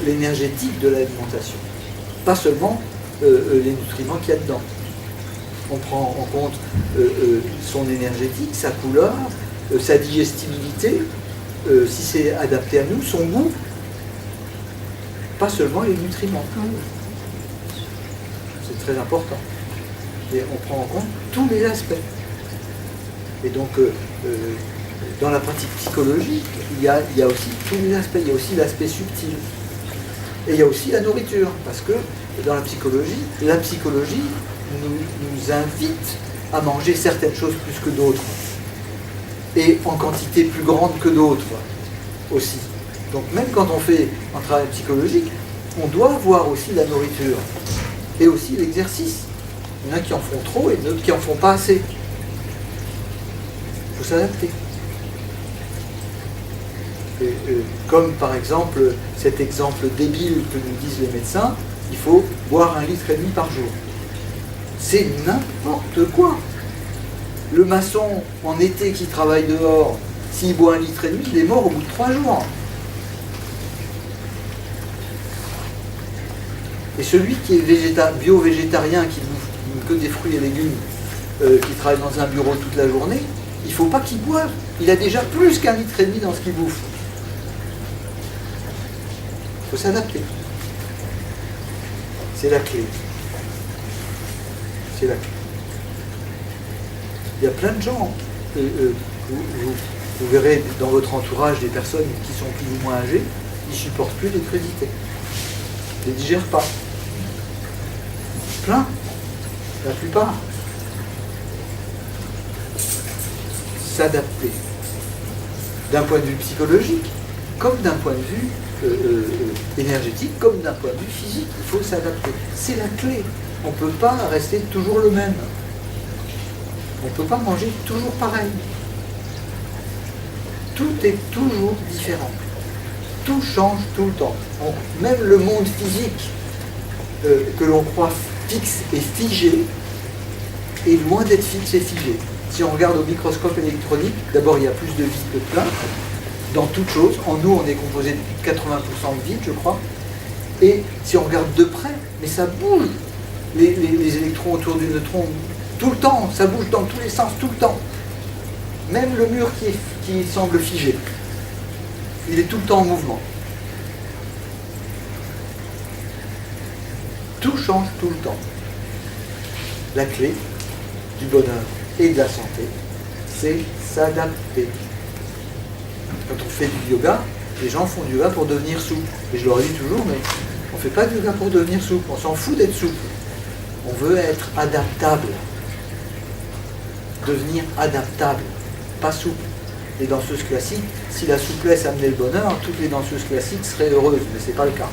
l'énergétique de l'alimentation. Pas seulement les nutriments qu'il y a dedans. On prend en compte son énergétique, sa couleur, sa digestibilité, si c'est adapté à nous, son goût, pas seulement les nutriments. C'est très important. Et on prend en compte tous les aspects. Et donc, dans la pratique psychologique, il y a aussi tous les aspects. Il y a aussi l'aspect subtil. Et il y a aussi la nourriture. Parce que dans la psychologie nous invite à manger certaines choses plus que d'autres. Et en quantité plus grande que d'autres aussi. Donc même quand on fait un travail psychologique, on doit voir aussi la nourriture. Et aussi l'exercice. Il y en a qui en font trop et d'autres qui en font pas assez. Il faut s'adapter. Comme par exemple, cet exemple débile que nous disent les médecins, il faut boire 1,5 litre par jour. C'est n'importe quoi. Le maçon, en été, qui travaille dehors, s'il boit 1,5 litre, il est mort au bout de 3 jours. Et celui qui est bio-végétarien, qui bouffe que des fruits et légumes, qui travaille dans un bureau toute la journée, il ne faut pas qu'il boive. Il a déjà plus qu'1,5 litre dans ce qu'il bouffe. faut s'adapter. C'est la clé. C'est la clé. Il y a plein de gens. Vous verrez dans votre entourage des personnes qui sont plus ou moins âgées, ils ne supportent plus les crudités. Ils ne les digèrent pas. Plein. La plupart. S'adapter. D'un point de vue psychologique, comme d'un point de vue énergétique, comme d'un point de vue physique, il faut s'adapter. C'est la clé. On ne peut pas rester toujours le même. On ne peut pas manger toujours pareil. Tout est toujours différent. Tout change tout le temps. Même le monde physique que l'on croit fixe et figé est loin d'être fixe et figé. Si on regarde au microscope électronique, d'abord il y a plus de vide que de plein. Dans toute chose, en nous on est composé de 80% de vide, je crois. Et si on regarde de près, mais ça bouge. Les électrons autour du neutron, tout le temps, ça bouge dans tous les sens, tout le temps. Même le mur qui semble figé, il est tout le temps en mouvement. Tout change tout le temps. La clé du bonheur et de la santé, c'est s'adapter. Quand on fait du yoga, les gens font du yoga pour devenir souple. Et je leur dis toujours, mais on ne fait pas de yoga pour devenir souple, on s'en fout d'être souple. On veut être adaptable. Devenir adaptable, pas souple. Les danseuses classiques, si la souplesse amenait le bonheur, toutes les danseuses classiques seraient heureuses, mais ce n'est pas le cas.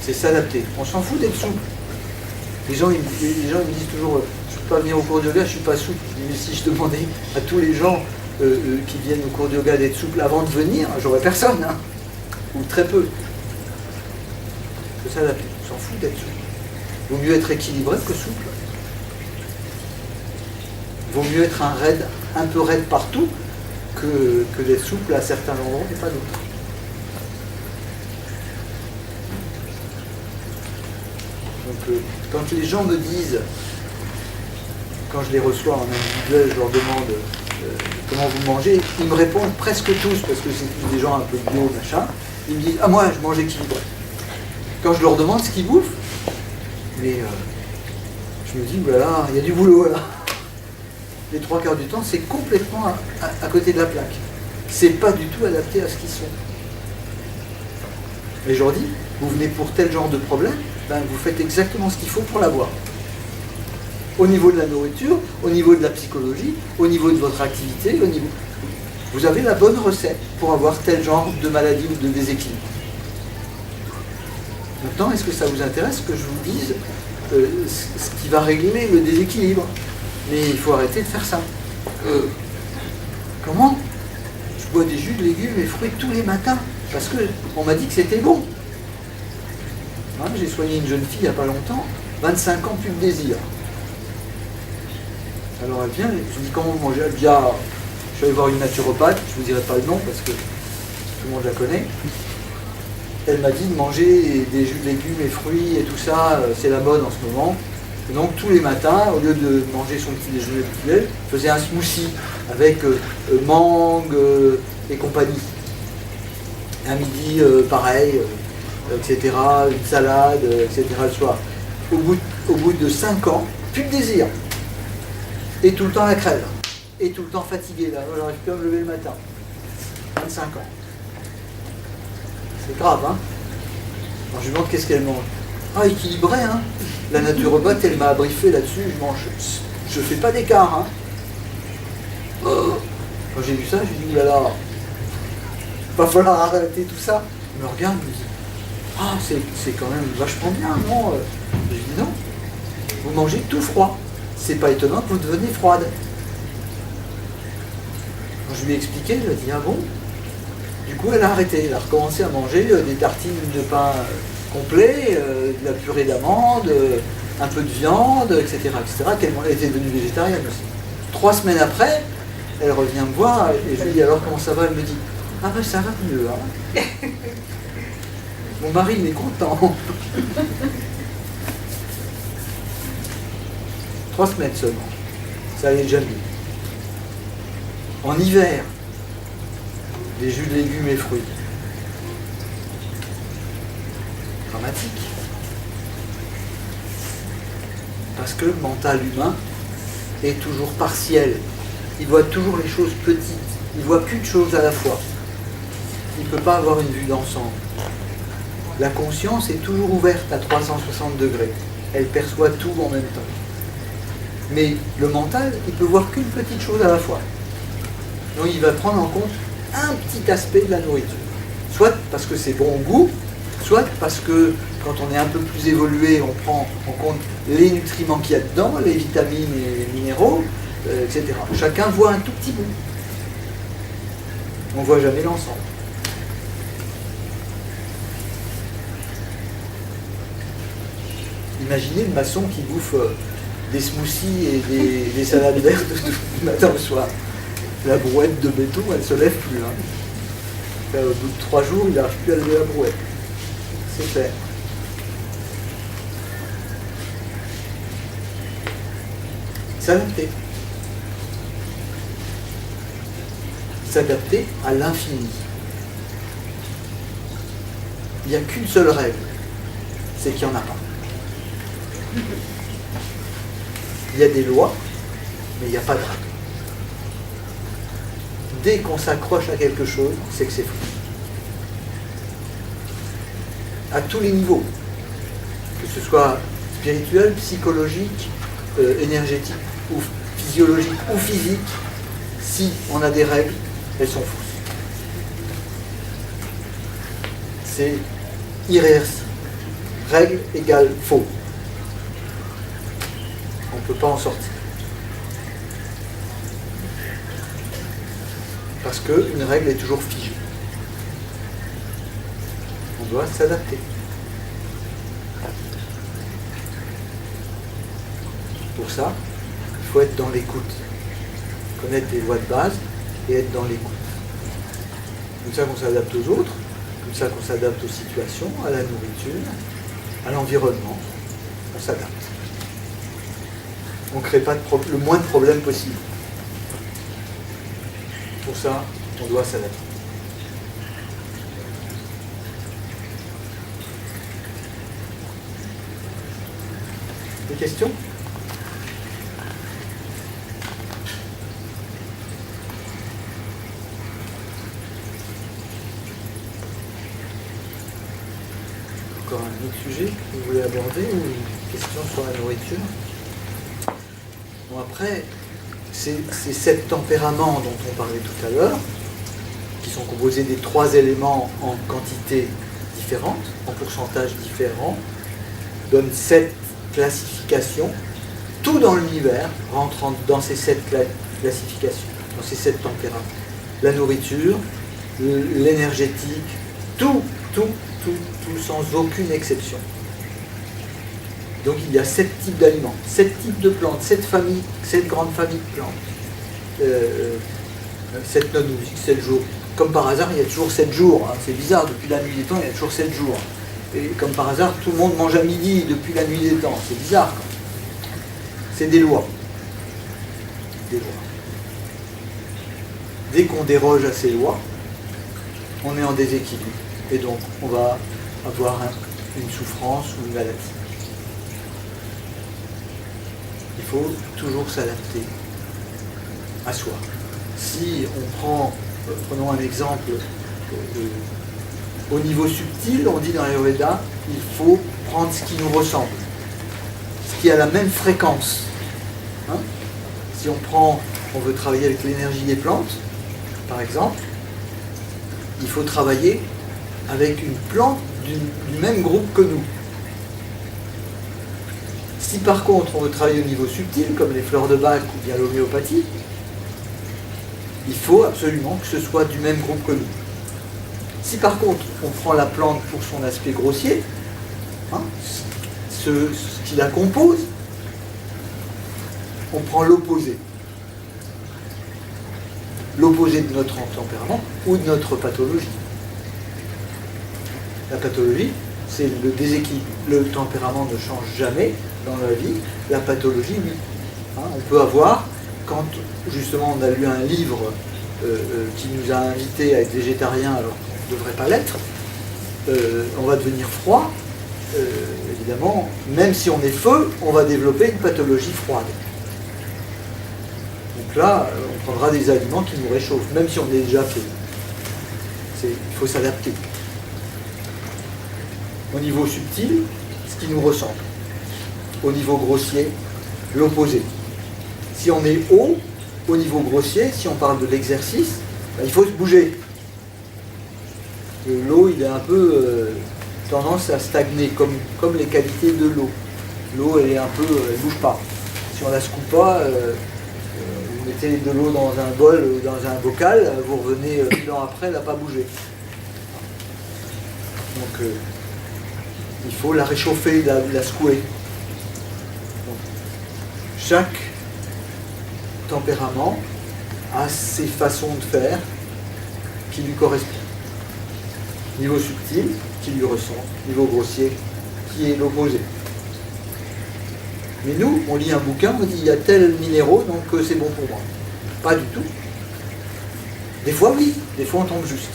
C'est s'adapter. On s'en fout d'être souple. Les gens ils me disent toujours, je ne peux pas venir au cours de yoga, je ne suis pas souple. Je dis, mais si je demandais à tous les gens qui viennent au cours de yoga d'être souple avant de venir, j'aurais personne, hein, ou très peu. Il faut s'adapter. On s'en fout d'être souple. Il vaut mieux être équilibré que souple. Il vaut mieux être un peu raide partout que d'être souple à certains endroits et pas d'autres. Donc, quand les gens me disent, quand je les reçois en individuel, je leur demande comment vous mangez, ils me répondent presque tous, parce que c'est tous des gens un peu bio, machin, ils me disent, ah moi je mange équilibré. Quand je leur demande ce qu'ils bouffent, mais je me dis, voilà, il y a du boulot là. Les 3/4 du temps, c'est complètement à côté de la plaque. C'est pas du tout adapté à ce qu'ils sont. Et je leur dis, vous venez pour tel genre de problème, ben vous faites exactement ce qu'il faut pour l'avoir. Au niveau de la nourriture, au niveau de la psychologie, au niveau de votre activité, au niveau... Vous avez la bonne recette pour avoir tel genre de maladie ou de déséquilibre. Maintenant, est-ce que ça vous intéresse que je vous dise ce qui va régler le déséquilibre? Mais il faut arrêter de faire ça. Comment? Je bois des jus de légumes et fruits tous les matins parce qu'on m'a dit que c'était bon. Hein, j'ai soigné une jeune fille il n'y a pas longtemps, 25 ans, plus de désir. Alors elle vient, je lui dis comment vous mangez? Elle dit, ah, je suis allé voir une naturopathe, je ne vous dirai pas le nom parce que tout le monde la connaît. Elle m'a dit de manger des jus de légumes et fruits et tout ça, c'est la mode en ce moment. Et donc tous les matins, au lieu de manger son petit déjeuner habituel, je faisais un smoothie avec mangue et compagnie. Et à midi, pareil, etc., une salade, etc. le soir. Au bout de 5 ans, plus de désir. Et tout le temps la crève. Et tout le temps fatigué, là. J'arrive plus à me lever le matin. 25 ans. C'est grave, hein? Alors je lui demande qu'est-ce qu'elle mange. Ah, équilibré, hein? La naturopathe, elle m'a briefé là-dessus, je fais pas d'écart, hein? Oh. Quand j'ai vu ça, je lui dis, oulala, va falloir arrêter tout ça. Elle me regarde, elle me dit, ah, c'est quand même vachement bien, non? Je lui dis, non, vous mangez tout froid. C'est pas étonnant que vous deveniez froide. Quand je lui ai expliqué, elle a dit, ah bon? Du coup, elle a arrêté, elle a recommencé à manger des tartines de pain complet, de la purée d'amande, un peu de viande, etc. Elle était devenue végétarienne aussi. 3 semaines après, elle revient me voir et je lui dis alors comment ça va? Elle me dit, ah ben ça va mieux. Hein. Mon mari il est content. 3 semaines seulement. Ça allait déjà mieux. En hiver, des jus de légumes et fruits. Dramatique. Parce que le mental humain est toujours partiel. Il voit toujours les choses petites. Il ne voit qu'une chose à la fois. Il ne peut pas avoir une vue d'ensemble. La conscience est toujours ouverte à 360 degrés. Elle perçoit tout en même temps. Mais le mental, il peut voir qu'une petite chose à la fois. Donc il va prendre en compte un petit aspect de la nourriture. Soit parce que c'est bon au goût, soit parce que quand on est un peu plus évolué, on prend en compte les nutriments qu'il y a dedans, les vitamines et les minéraux, etc. Chacun voit un tout petit bout. On ne voit jamais l'ensemble. Imaginez le maçon qui bouffe des smoothies et des salades vertes du matin au soir. La brouette de béton, elle ne se lève plus. Hein. Au bout de 3 jours, il n'arrive plus à lever la brouette. C'est clair. S'adapter. S'adapter à l'infini. Il n'y a qu'une seule règle, c'est qu'il n'y en a pas. Il y a des lois, mais il n'y a pas de règles. Dès qu'on s'accroche à quelque chose, c'est que c'est fou. À tous les niveaux, que ce soit spirituel, psychologique, énergétique, ou physiologique, ou physique, si on a des règles, elles sont fausses. C'est irréversible. Règle égale faux. On ne peut pas en sortir. Parce qu'une règle est toujours figée. On doit s'adapter. Pour ça, il faut être dans l'écoute. Connaître les lois de base et être dans l'écoute. Comme ça qu'on s'adapte aux autres, comme ça qu'on s'adapte aux situations, à la nourriture, à l'environnement. On s'adapte. On ne crée pas le moins de problèmes possible. Pour ça, on doit s'adapter. Des questions ? Encore un autre sujet que vous voulez aborder ou une question sur la nourriture ? Bon, après, ces 7 tempéraments dont on parlait tout à l'heure, qui sont composés des 3 éléments en quantité différente, en pourcentage différent, donnent 7 classifications. Tout dans l'univers rentre dans ces 7 classifications, dans ces 7 tempéraments. La nourriture, l'énergétique, tout, sans aucune exception. Donc il y a 7 types d'aliments, 7 types de plantes, 7 grandes familles de plantes. 7 notes de musique, 7 jours. Comme par hasard, il y a toujours 7 jours. Hein. C'est bizarre, depuis la nuit des temps, il y a toujours 7 jours. Et comme par hasard, tout le monde mange à midi depuis la nuit des temps. C'est bizarre. Quoi. C'est des lois. Des lois. Dès qu'on déroge à ces lois, on est en déséquilibre. Et donc, on va avoir une souffrance ou une maladie. Il faut toujours s'adapter à soi. Si on prenons un exemple, au niveau subtil, on dit dans l'Ayurveda, il faut prendre ce qui nous ressemble, ce qui a la même fréquence. Hein? Si on veut travailler avec l'énergie des plantes, par exemple, il faut travailler avec une plante du même groupe que nous. Si par contre on veut travailler au niveau subtil, comme les fleurs de Bach ou bien l'homéopathie, il faut absolument que ce soit du même groupe que nous. Si par contre on prend la plante pour son aspect grossier, hein, ce qui la compose, on prend l'opposé. L'opposé de notre tempérament ou de notre pathologie. La pathologie, c'est le déséquilibre. Le tempérament ne change jamais dans la vie, la pathologie, oui. Hein, on peut avoir, quand justement on a lu un livre qui nous a invités à être végétariens alors qu'on ne devrait pas l'être, on va devenir froid. Évidemment, même si on est feu, on va développer une pathologie froide. Donc là, on prendra des aliments qui nous réchauffent, même si on est déjà feu. Il faut s'adapter. Au niveau subtil, ce qui nous ressemble. Au niveau grossier, l'opposé. Si on est haut, au niveau grossier, si on parle de l'exercice, ben, il faut se bouger. L'eau, il a un peu tendance à stagner, comme les qualités de l'eau. L'eau, elle est un peu, elle bouge pas. Si on la secoue pas, vous mettez de l'eau dans un bol ou dans un bocal, vous revenez 1000 ans après, elle n'a pas bougé. Donc, il faut la réchauffer, la secouer. Donc, chaque tempérament a ses façons de faire qui lui correspondent. Niveau subtil, qui lui ressemble. Niveau grossier, qui est l'opposé. Mais nous, on lit un bouquin, on dit il y a tel minéraux, donc c'est bon pour moi. Pas du tout. Des fois oui, des fois on tombe juste.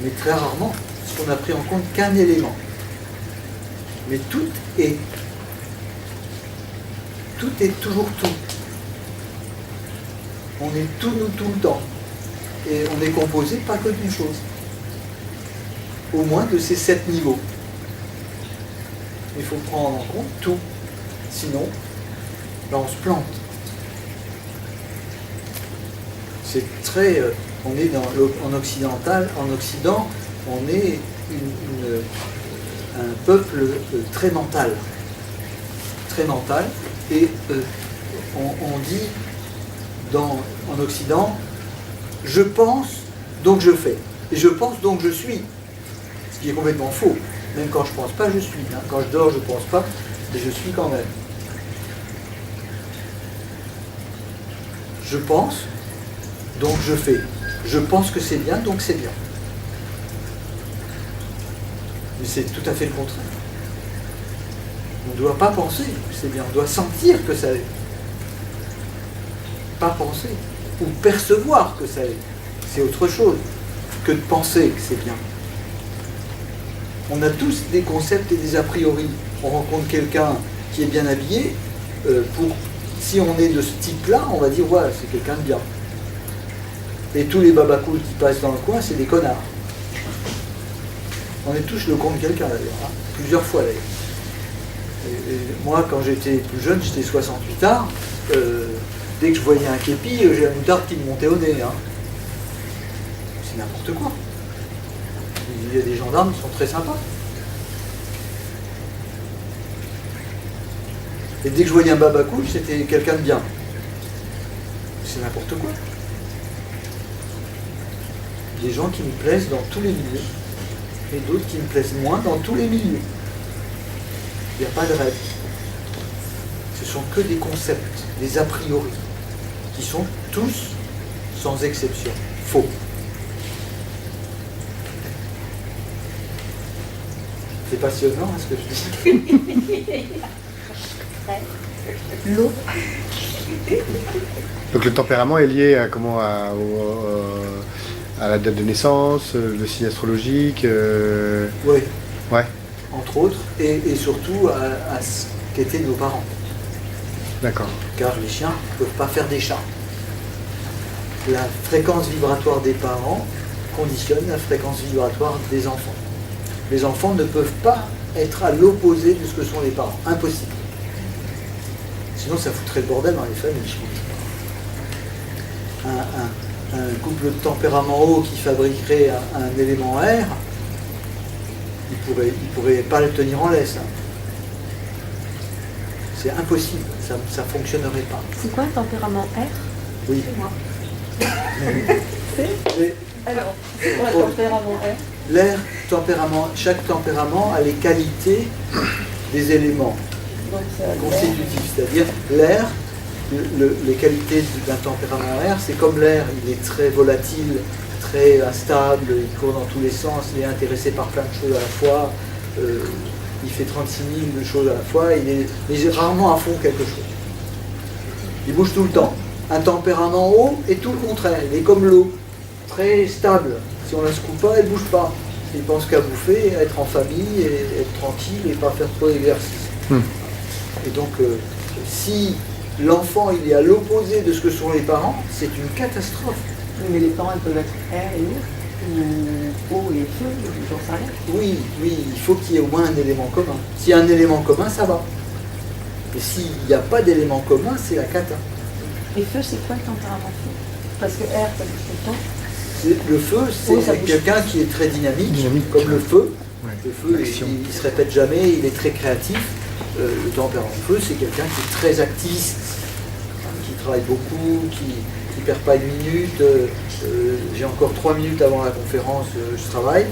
Mais très rarement, parce qu'on n'a pris en compte qu'un élément. Mais tout est toujours tout. On est tout nous tout le temps. Et on est composé pas que d'une chose. Au moins de ces 7 niveaux. Il faut prendre en compte tout. Sinon, là on se plante. C'est très... on est en Occident, on est un peuple très mental. Très mental. Et on dit en Occident, je pense, donc je fais. Et je pense, donc je suis. Ce qui est complètement faux. Même quand je pense pas, je suis. Hein. Quand je dors, je pense pas, et je suis quand même. Je pense, donc je fais. Je pense que c'est bien, donc c'est bien. Mais c'est tout à fait le contraire. On ne doit pas penser que c'est bien, on doit sentir que ça l'est. Pas penser, ou percevoir que ça l'est. C'est autre chose que de penser que c'est bien. On a tous des concepts et des a priori. On rencontre quelqu'un qui est bien habillé, si on est de ce type-là, on va dire ouais, c'est quelqu'un de bien. Et tous les babacools qui passent dans le coin, c'est des connards. On est tous le con de quelqu'un d'ailleurs, hein, plusieurs fois d'ailleurs. Et moi, quand j'étais plus jeune, j'étais 68 ans, dès que je voyais un képi, j'ai la moutarde qui me montait au nez. Hein. C'est n'importe quoi. Il y a des gendarmes qui sont très sympas. Et dès que je voyais un babacool, c'était quelqu'un de bien. C'est n'importe quoi. Des gens qui me plaisent dans tous les milieux, et d'autres qui me plaisent moins dans tous les milieux. Il n'y a pas de règle. Ce sont que des concepts, des a priori, qui sont tous, sans exception, faux. C'est passionnant, hein, ce que je dis. L'eau. Donc le tempérament est lié à à la date de naissance, le signe astrologique. Oui. Ouais. Entre autres, et surtout à ce qu'étaient nos parents. D'accord. Car les chiens ne peuvent pas faire des chats. La fréquence vibratoire des parents conditionne la fréquence vibratoire des enfants. Les enfants ne peuvent pas être à l'opposé de ce que sont les parents. Impossible. Sinon, ça foutrait le bordel dans les familles, je pense. Un couple de tempérament haut qui fabriquerait un élément air, il pourrait pas le tenir en laisse. Hein. C'est impossible, ça ne fonctionnerait pas. C'est quoi un tempérament R? Oui. C'est moi. Mais, Alors, c'est quoi un tempérament R? l'air, chaque tempérament a les qualités des éléments constitutifs, c'est-à-dire l'air, les qualités d'un tempérament air, c'est comme l'air, il est très volatile, très instable, il court dans tous les sens, il est intéressé par plein de choses à la fois, il fait 36 000 choses à la fois, il est rarement à fond quelque chose. Il bouge tout le temps. Un tempérament haut est tout le contraire. Il est comme l'eau, très stable. Si on la secoue pas, elle bouge pas. Il pense qu'à bouffer, à être en famille, et être tranquille et pas faire trop d'exercice. Et donc, si l'enfant il est à l'opposé de ce que sont les parents, c'est une catastrophe. Mais les parents, ils peuvent être air et eau, ou eau et feu, j'en sais rien. Oui, il faut qu'il y ait au moins un élément commun. S'il y a un élément commun, ça va. Et s'il n'y a pas d'élément commun, c'est la cata. Et feu, c'est quoi le tempérament feu? Parce que air, ça bouge tout le temps. Le feu, Oui, ça c'est bouge. quelqu'un qui est très dynamique, Dynamique. comme le feu. Ouais. Le feu, L'action. il se répète jamais, il est très créatif. Le tempérament feu, c'est quelqu'un qui est très activiste, qui travaille beaucoup, qui ne perd pas une minute. J'ai encore 3 minutes avant la conférence, je travaille,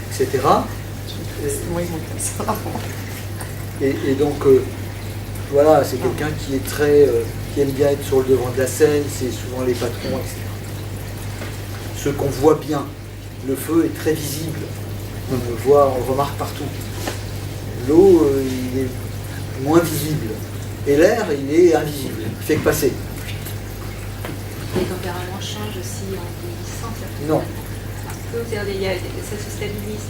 etc. Moi, ils ont ça. Et donc, voilà, c'est quelqu'un qui est très, qui aime bien être sur le devant de la scène, c'est souvent les patrons, etc. Ce qu'on voit bien, le feu est très visible, on le voit, on le remarque partout. L'eau, il est moins visible. Et l'air, il est invisible, il fait que passer. Les tempéraments changent aussi en vieillissant. Non. Ça se stabilise.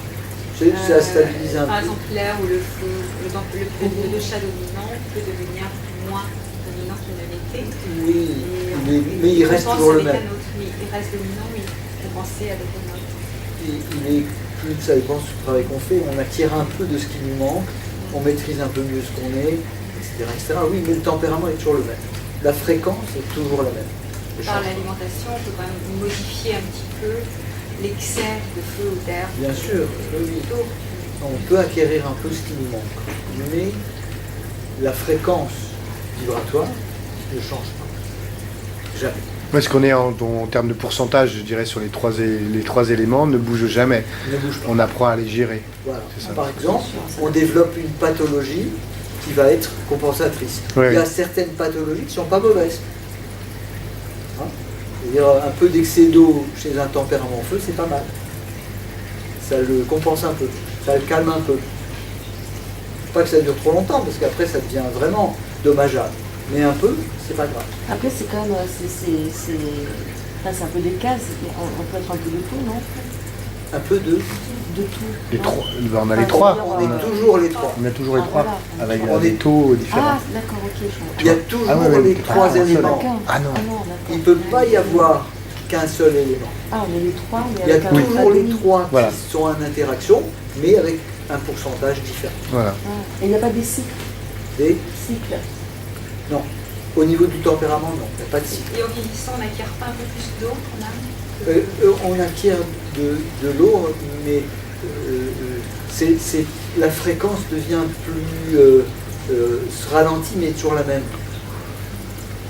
Ça stabilise un Par peu. exemple, l'air ou le feu, le chat dominant peut devenir moins dominant qu'il ne l'était. Oui, mais il reste compense toujours le avec même. un autre. Oui, il reste dominant, mais compensé avec un autre. Il est plus, ça dépend du travail qu'on fait, on acquiert un peu de ce qui nous manque, on maîtrise un peu mieux ce qu'on est, etc., etc. Oui, mais le tempérament est toujours le même. La fréquence est toujours la même. Le Par changement. l'alimentation, on peut quand même modifier un petit peu l'excès de feu ou d'air. Bien sûr, oui. On peut acquérir un peu ce qui nous manque, mais la fréquence vibratoire ne change pas. Jamais. Est-ce qu'on est en termes de pourcentage, je dirais, sur les trois éléments, ne bouge jamais. Ne bouge pas. On apprend à les gérer. Voilà. C'est ça. Par exemple, on développe une pathologie qui va être compensatrice. Oui. Il y a certaines pathologies qui ne sont pas mauvaises. Hein? C'est-à-dire un peu d'excès d'eau chez un tempérament feu, c'est pas mal. Ça le compense un peu, ça le calme un peu. Pas que ça dure trop longtemps, parce qu'après ça devient vraiment dommageable. Mais un peu, c'est pas grave. Après, c'est quand même. Enfin, c'est un peu des cases. On peut être un peu de tout, non? Un peu de... De tout. Les non? trois, on a les Enfin, trois. je veux dire, On est toujours les trois. On a toujours les Ah, trois, voilà. avec On des est- taux différents. Ah, d'accord, ok, je comprends. Il y a toujours Ah ouais, les mais trois ah, éléments. Chacun. Ah non. d'accord. Il ne peut pas y avoir qu'un seul élément. Ah, on est les trois, mais Il y a avec un toujours les demi. trois Voilà. qui sont en interaction, mais avec un pourcentage différent. Voilà. Ah, et il n'y a pas des cycles. Des... Cycles. Non. Au niveau du tempérament, non, il n'y a pas de cycle. Et en vieillissant, on n'acquiert pas un peu plus d'eau qu'on a. On acquiert de l'eau, mais la fréquence devient plus... se ralentit, mais toujours la même.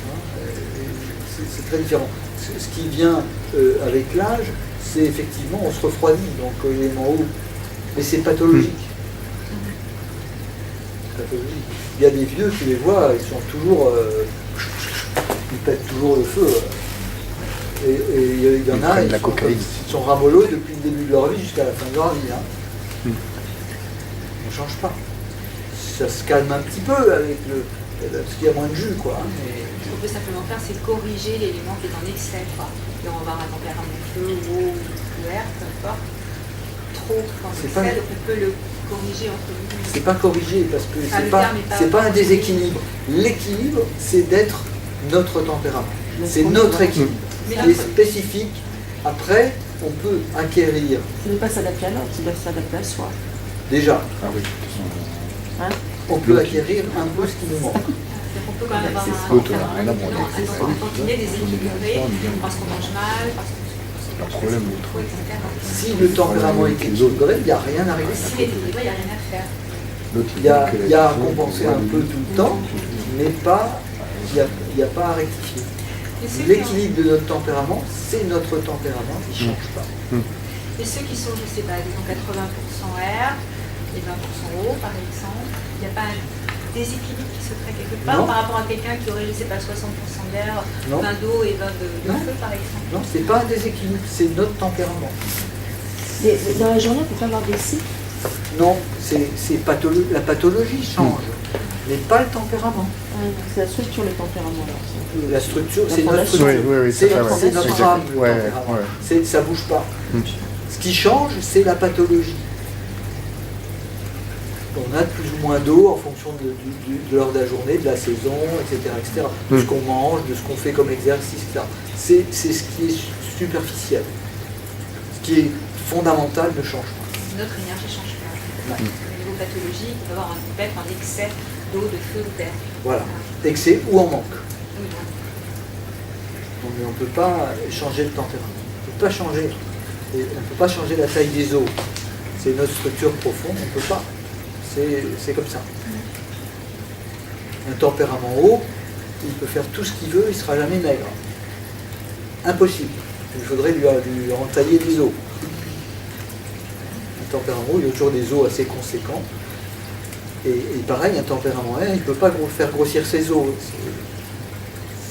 Hein, c'est très différent. Ce qui vient avec l'âge, c'est effectivement, on se refroidit, donc l'élément haut. Mais c'est pathologique. C'est pathologique. Il y a des vieux, tu les vois, ils sont toujours... ils pètent toujours le feu. Et il y en Ils a, prennent ils de la sont, cocaïne. ils sont ramollos depuis le début de leur vie jusqu'à la fin de leur vie. Hein. On ne change pas. Ça se calme un petit peu avec parce qu'il y a moins de jus, quoi. Hein, mais- Ce qu'on peut simplement faire, c'est corriger l'élément qui est en excès. Quoi. Et on va avoir un tempérament feu, eau, ou air, peu importe. Trop en C'est excès, pas- donc on peut le corriger entre guillemets. C'est pas corrigé parce que Ah, c'est le pas, terme est pas- c'est pas un déséquilibre. L'équilibre, c'est d'être notre tempérament. C'est notre équilibre. Mais C'est spécifique. Après, on peut acquérir Ce n'est pas s'adapter à l'autre, c'est de s'adapter à soi. déjà. Ah oui, de toute façon. Hein? On peut acquérir un peu ce qui nous manque. Donc on peut quand même avoir C'est un ça. tempérament Rien à voir. dominant, un tantinet déséquilibré, parce qu'on mange mal, parce qu'on Pas de problème. trop, etc. Si le tempérament est équilibré, il n'y a rien à régler. S'il est équilibré, il n'y a rien à faire. Il y a à compenser un peu tout le temps, mais pas, il n'y a pas à rectifier. Et ceux qui ont- L'équilibre de notre tempérament, c'est notre tempérament, il ne change pas. Et ceux qui sont, je sais pas, disons 80% air et 20% eau, par exemple, il n'y a pas un déséquilibre qui se crée quelque part Non. par rapport à quelqu'un qui aurait, je sais pas, 60% d'air, Non. 20 d'eau et 20 de Non. feu, par exemple. Non, c'est pas un déséquilibre, c'est notre tempérament. Mais dans la journée, on ne peut pas avoir des cycles. Non, la pathologie change. mais pas le tempérament. C'est la structure, le tempérament. Alors, c'est un peu- La structure, c'est La notre fondation. structure. Oui, C'est tout à fait, c'est notre Exact. âme, le Ouais, tempérament. ouais. Ça bouge pas. Mm. Ce qui change, c'est la pathologie. On a plus ou moins d'eau en fonction de l'heure de la journée, de la saison, etc. De ce qu'on mange, de ce qu'on fait comme exercice, etc. C'est ce qui est superficiel. Ce qui est fondamental ne change pas. Notre énergie ne change pas. Au niveau pathologique, on peut avoir un excès d'eau, de feu ou d'air. Voilà. Excès ou en manque. Oui, voilà. Mais on ne peut pas changer le tempérament. On ne peut pas changer. Et on ne peut pas changer la taille des os. C'est notre structure profonde, on ne peut pas. C'est comme ça. Un tempérament haut, il peut faire tout ce qu'il veut, il ne sera jamais maigre. Impossible. Il faudrait lui entailler des os. Un tempérament haut, il y a toujours des os assez conséquents. Et pareil, un tempérament air, il ne peut pas faire grossir ses os.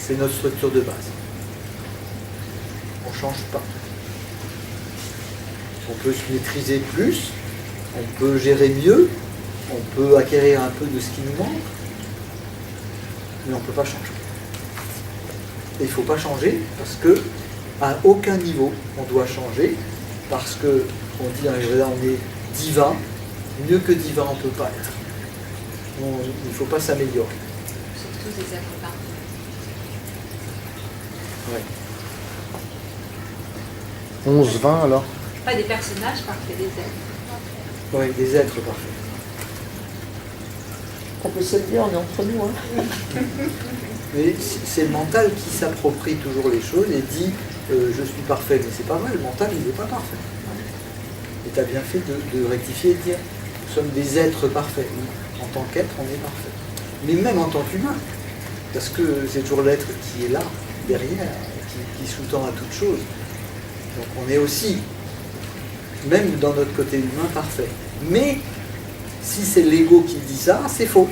C'est notre structure de base. On ne change pas. On peut se maîtriser plus, on peut gérer mieux, on peut acquérir un peu de ce qui nous manque, mais on ne peut pas changer. Et il ne faut pas changer parce que à aucun niveau on doit changer, parce que on dit dans les Védas, on est divin, mieux que divin on ne peut pas être. Il ne faut pas s'améliorer. Surtout des êtres parfaits. Ouais. 11-20 alors. Pas des personnages parfaits, des êtres. Oui, des êtres parfaits. On peut se le dire, on est entre nous. Hein. Mais c'est le mental qui s'approprie toujours les choses et dit je suis parfait, mais c'est pas vrai, le mental il n'est pas parfait. Et tu as bien fait de rectifier et de dire nous sommes des êtres parfaits. Oui, en tant qu'être, on est parfait. Mais même en tant qu'humain, parce que c'est toujours l'être qui est là, derrière, qui sous-tend à toute chose. Donc on est aussi, même dans notre côté humain, parfait. Mais si c'est l'ego qui dit ça, c'est faux.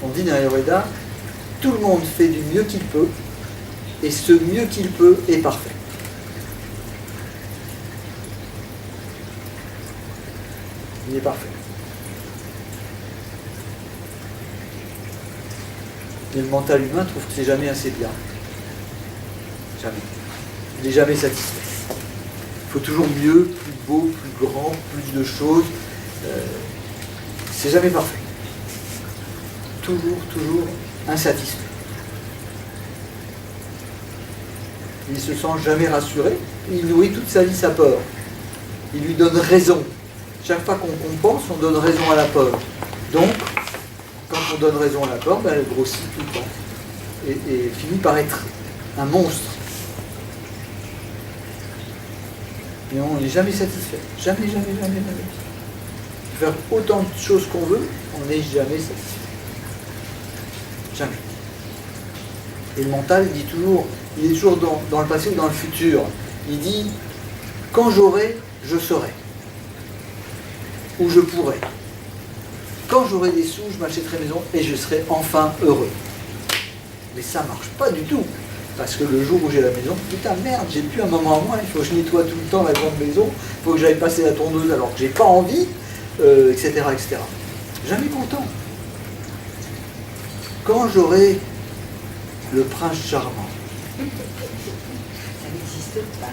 On dit dans l'Ayurveda, tout le monde fait du mieux qu'il peut, et ce mieux qu'il peut est parfait. Il est parfait. Et le mental humain trouve que c'est jamais assez bien. Jamais. Il n'est jamais satisfait. Il faut toujours mieux, plus beau, plus grand, plus de choses. C'est jamais parfait. Toujours insatisfait. Il ne se sent jamais rassuré. Il nourrit toute sa vie sa peur. Il lui donne raison. Chaque fois qu'on compense, on donne raison à la peur. Donc, quand on donne raison à la peur, ben, elle grossit tout le temps. Et finit par être un monstre. Mais on n'est jamais satisfait. Jamais. Faire autant de choses qu'on veut, on n'est jamais satisfait. Jamais. Et le mental dit toujours, il est toujours dans le passé ou dans le futur. Il dit, quand j'aurai, je serai. Ou je pourrai. Quand j'aurai des sous, je m'achèterai maison et je serai enfin heureux. Mais ça ne marche pas du tout. Parce que le jour où j'ai la maison, putain merde, j'ai plus un moment à moi, il faut que je nettoie tout le temps la grande maison, il faut que j'aille passer la tondeuse alors que j'ai pas envie, etc., etc. Jamais content. Quand j'aurai le prince charmant. Ça n'existe pas.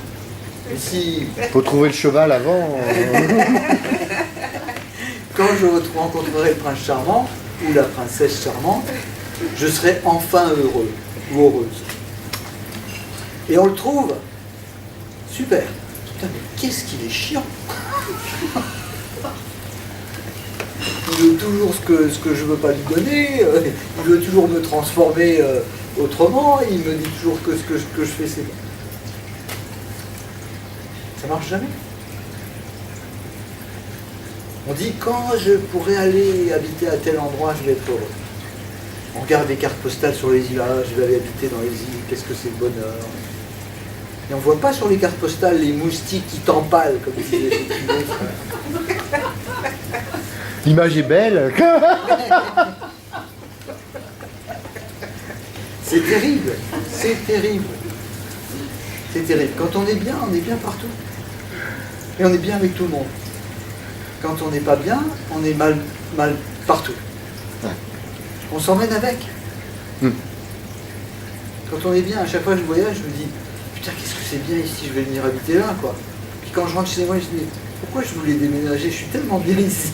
Et si, Faut trouver le cheval avant. quand je rencontrerai le prince charmant, ou la princesse charmante, je serai enfin heureux, ou heureuse. Et on le trouve. Super. Putain, mais qu'est-ce qu'il est chiant. Il veut toujours ce que je ne veux pas lui donner, il veut toujours me transformer autrement, il me dit toujours que ce que je fais c'est bon. Ça marche jamais. On dit quand je pourrai aller habiter à tel endroit, je vais être heureux. On regarde les cartes postales sur les îles, je vais aller habiter dans les îles, qu'est-ce que c'est le bonheur. Et on ne voit pas sur les cartes postales les moustiques qui t'empalent, comme disait l'autre. L'image est belle. C'est terrible, c'est terrible. C'est terrible. Quand on est bien partout. Et on est bien avec tout le monde. Quand on n'est pas bien, on est mal partout. Ouais. On s'emmène avec. Hmm. Quand on est bien, à chaque fois que je voyage, je me dis, putain, qu'est-ce que c'est bien ici, je vais venir habiter là, quoi. Puis quand je rentre chez moi, je me dis, pourquoi je voulais déménager, je suis tellement bien ici.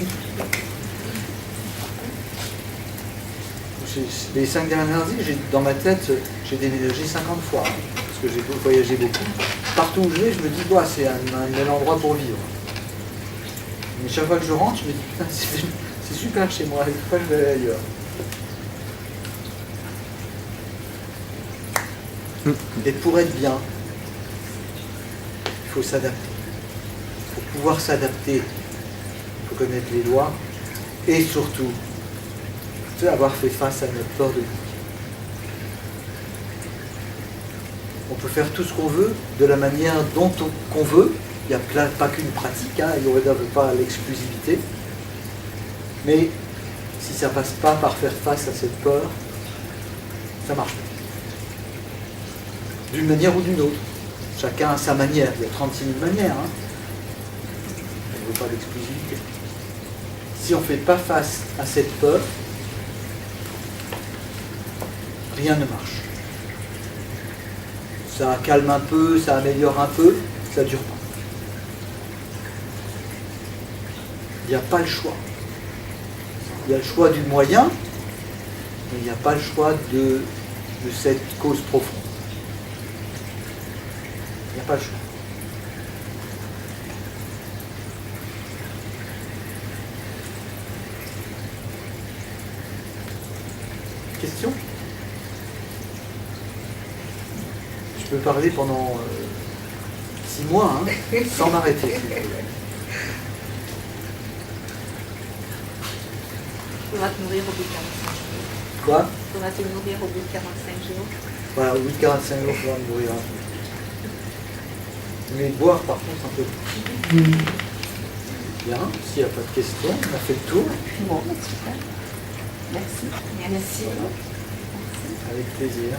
Les 5 dernières années, dans ma tête, j'ai déménagé 50 fois, hein, parce que j'ai voyagé beaucoup. Partout où je vais, je me dis, bah, c'est un bel endroit pour vivre. Mais chaque fois que je rentre, je me dis, putain, c'est super chez moi, pourquoi je vais aller ailleurs? Et pour être bien, il faut s'adapter. Pour pouvoir s'adapter, il faut connaître les lois et surtout avoir fait face à notre peur de manquer. On peut faire tout ce qu'on veut de la manière qu'on veut. Il n'y a pas qu'une pratique, hein, Ayurveda ne veut pas l'exclusivité. Mais si ça ne passe pas par faire face à cette peur, ça marche pas. D'une manière ou d'une autre. Chacun a sa manière. Il y a 36 000 manières. Hein. On ne veut pas d'exclusivité. Si on ne fait pas face à cette peur, rien ne marche. Ça calme un peu, ça améliore un peu, ça ne dure pas. Il n'y a pas le choix. Il y a le choix du moyen, mais il n'y a pas le choix de cette cause profonde. Il n'y a pas le choix. Question ? Je peux parler pendant 6 mois, hein, sans m'arrêter. Il faudra te nourrir au bout de 45 jours. Quoi ? Il faudra te nourrir au bout de 45 jours. Voilà, au bout de 45 jours, il faudra me nourrir un peu. Mais boire, par contre, un peu plus. Bien, s'il n'y a pas de questions, on a fait le tour. Bon, super. Merci. Merci. Avec plaisir.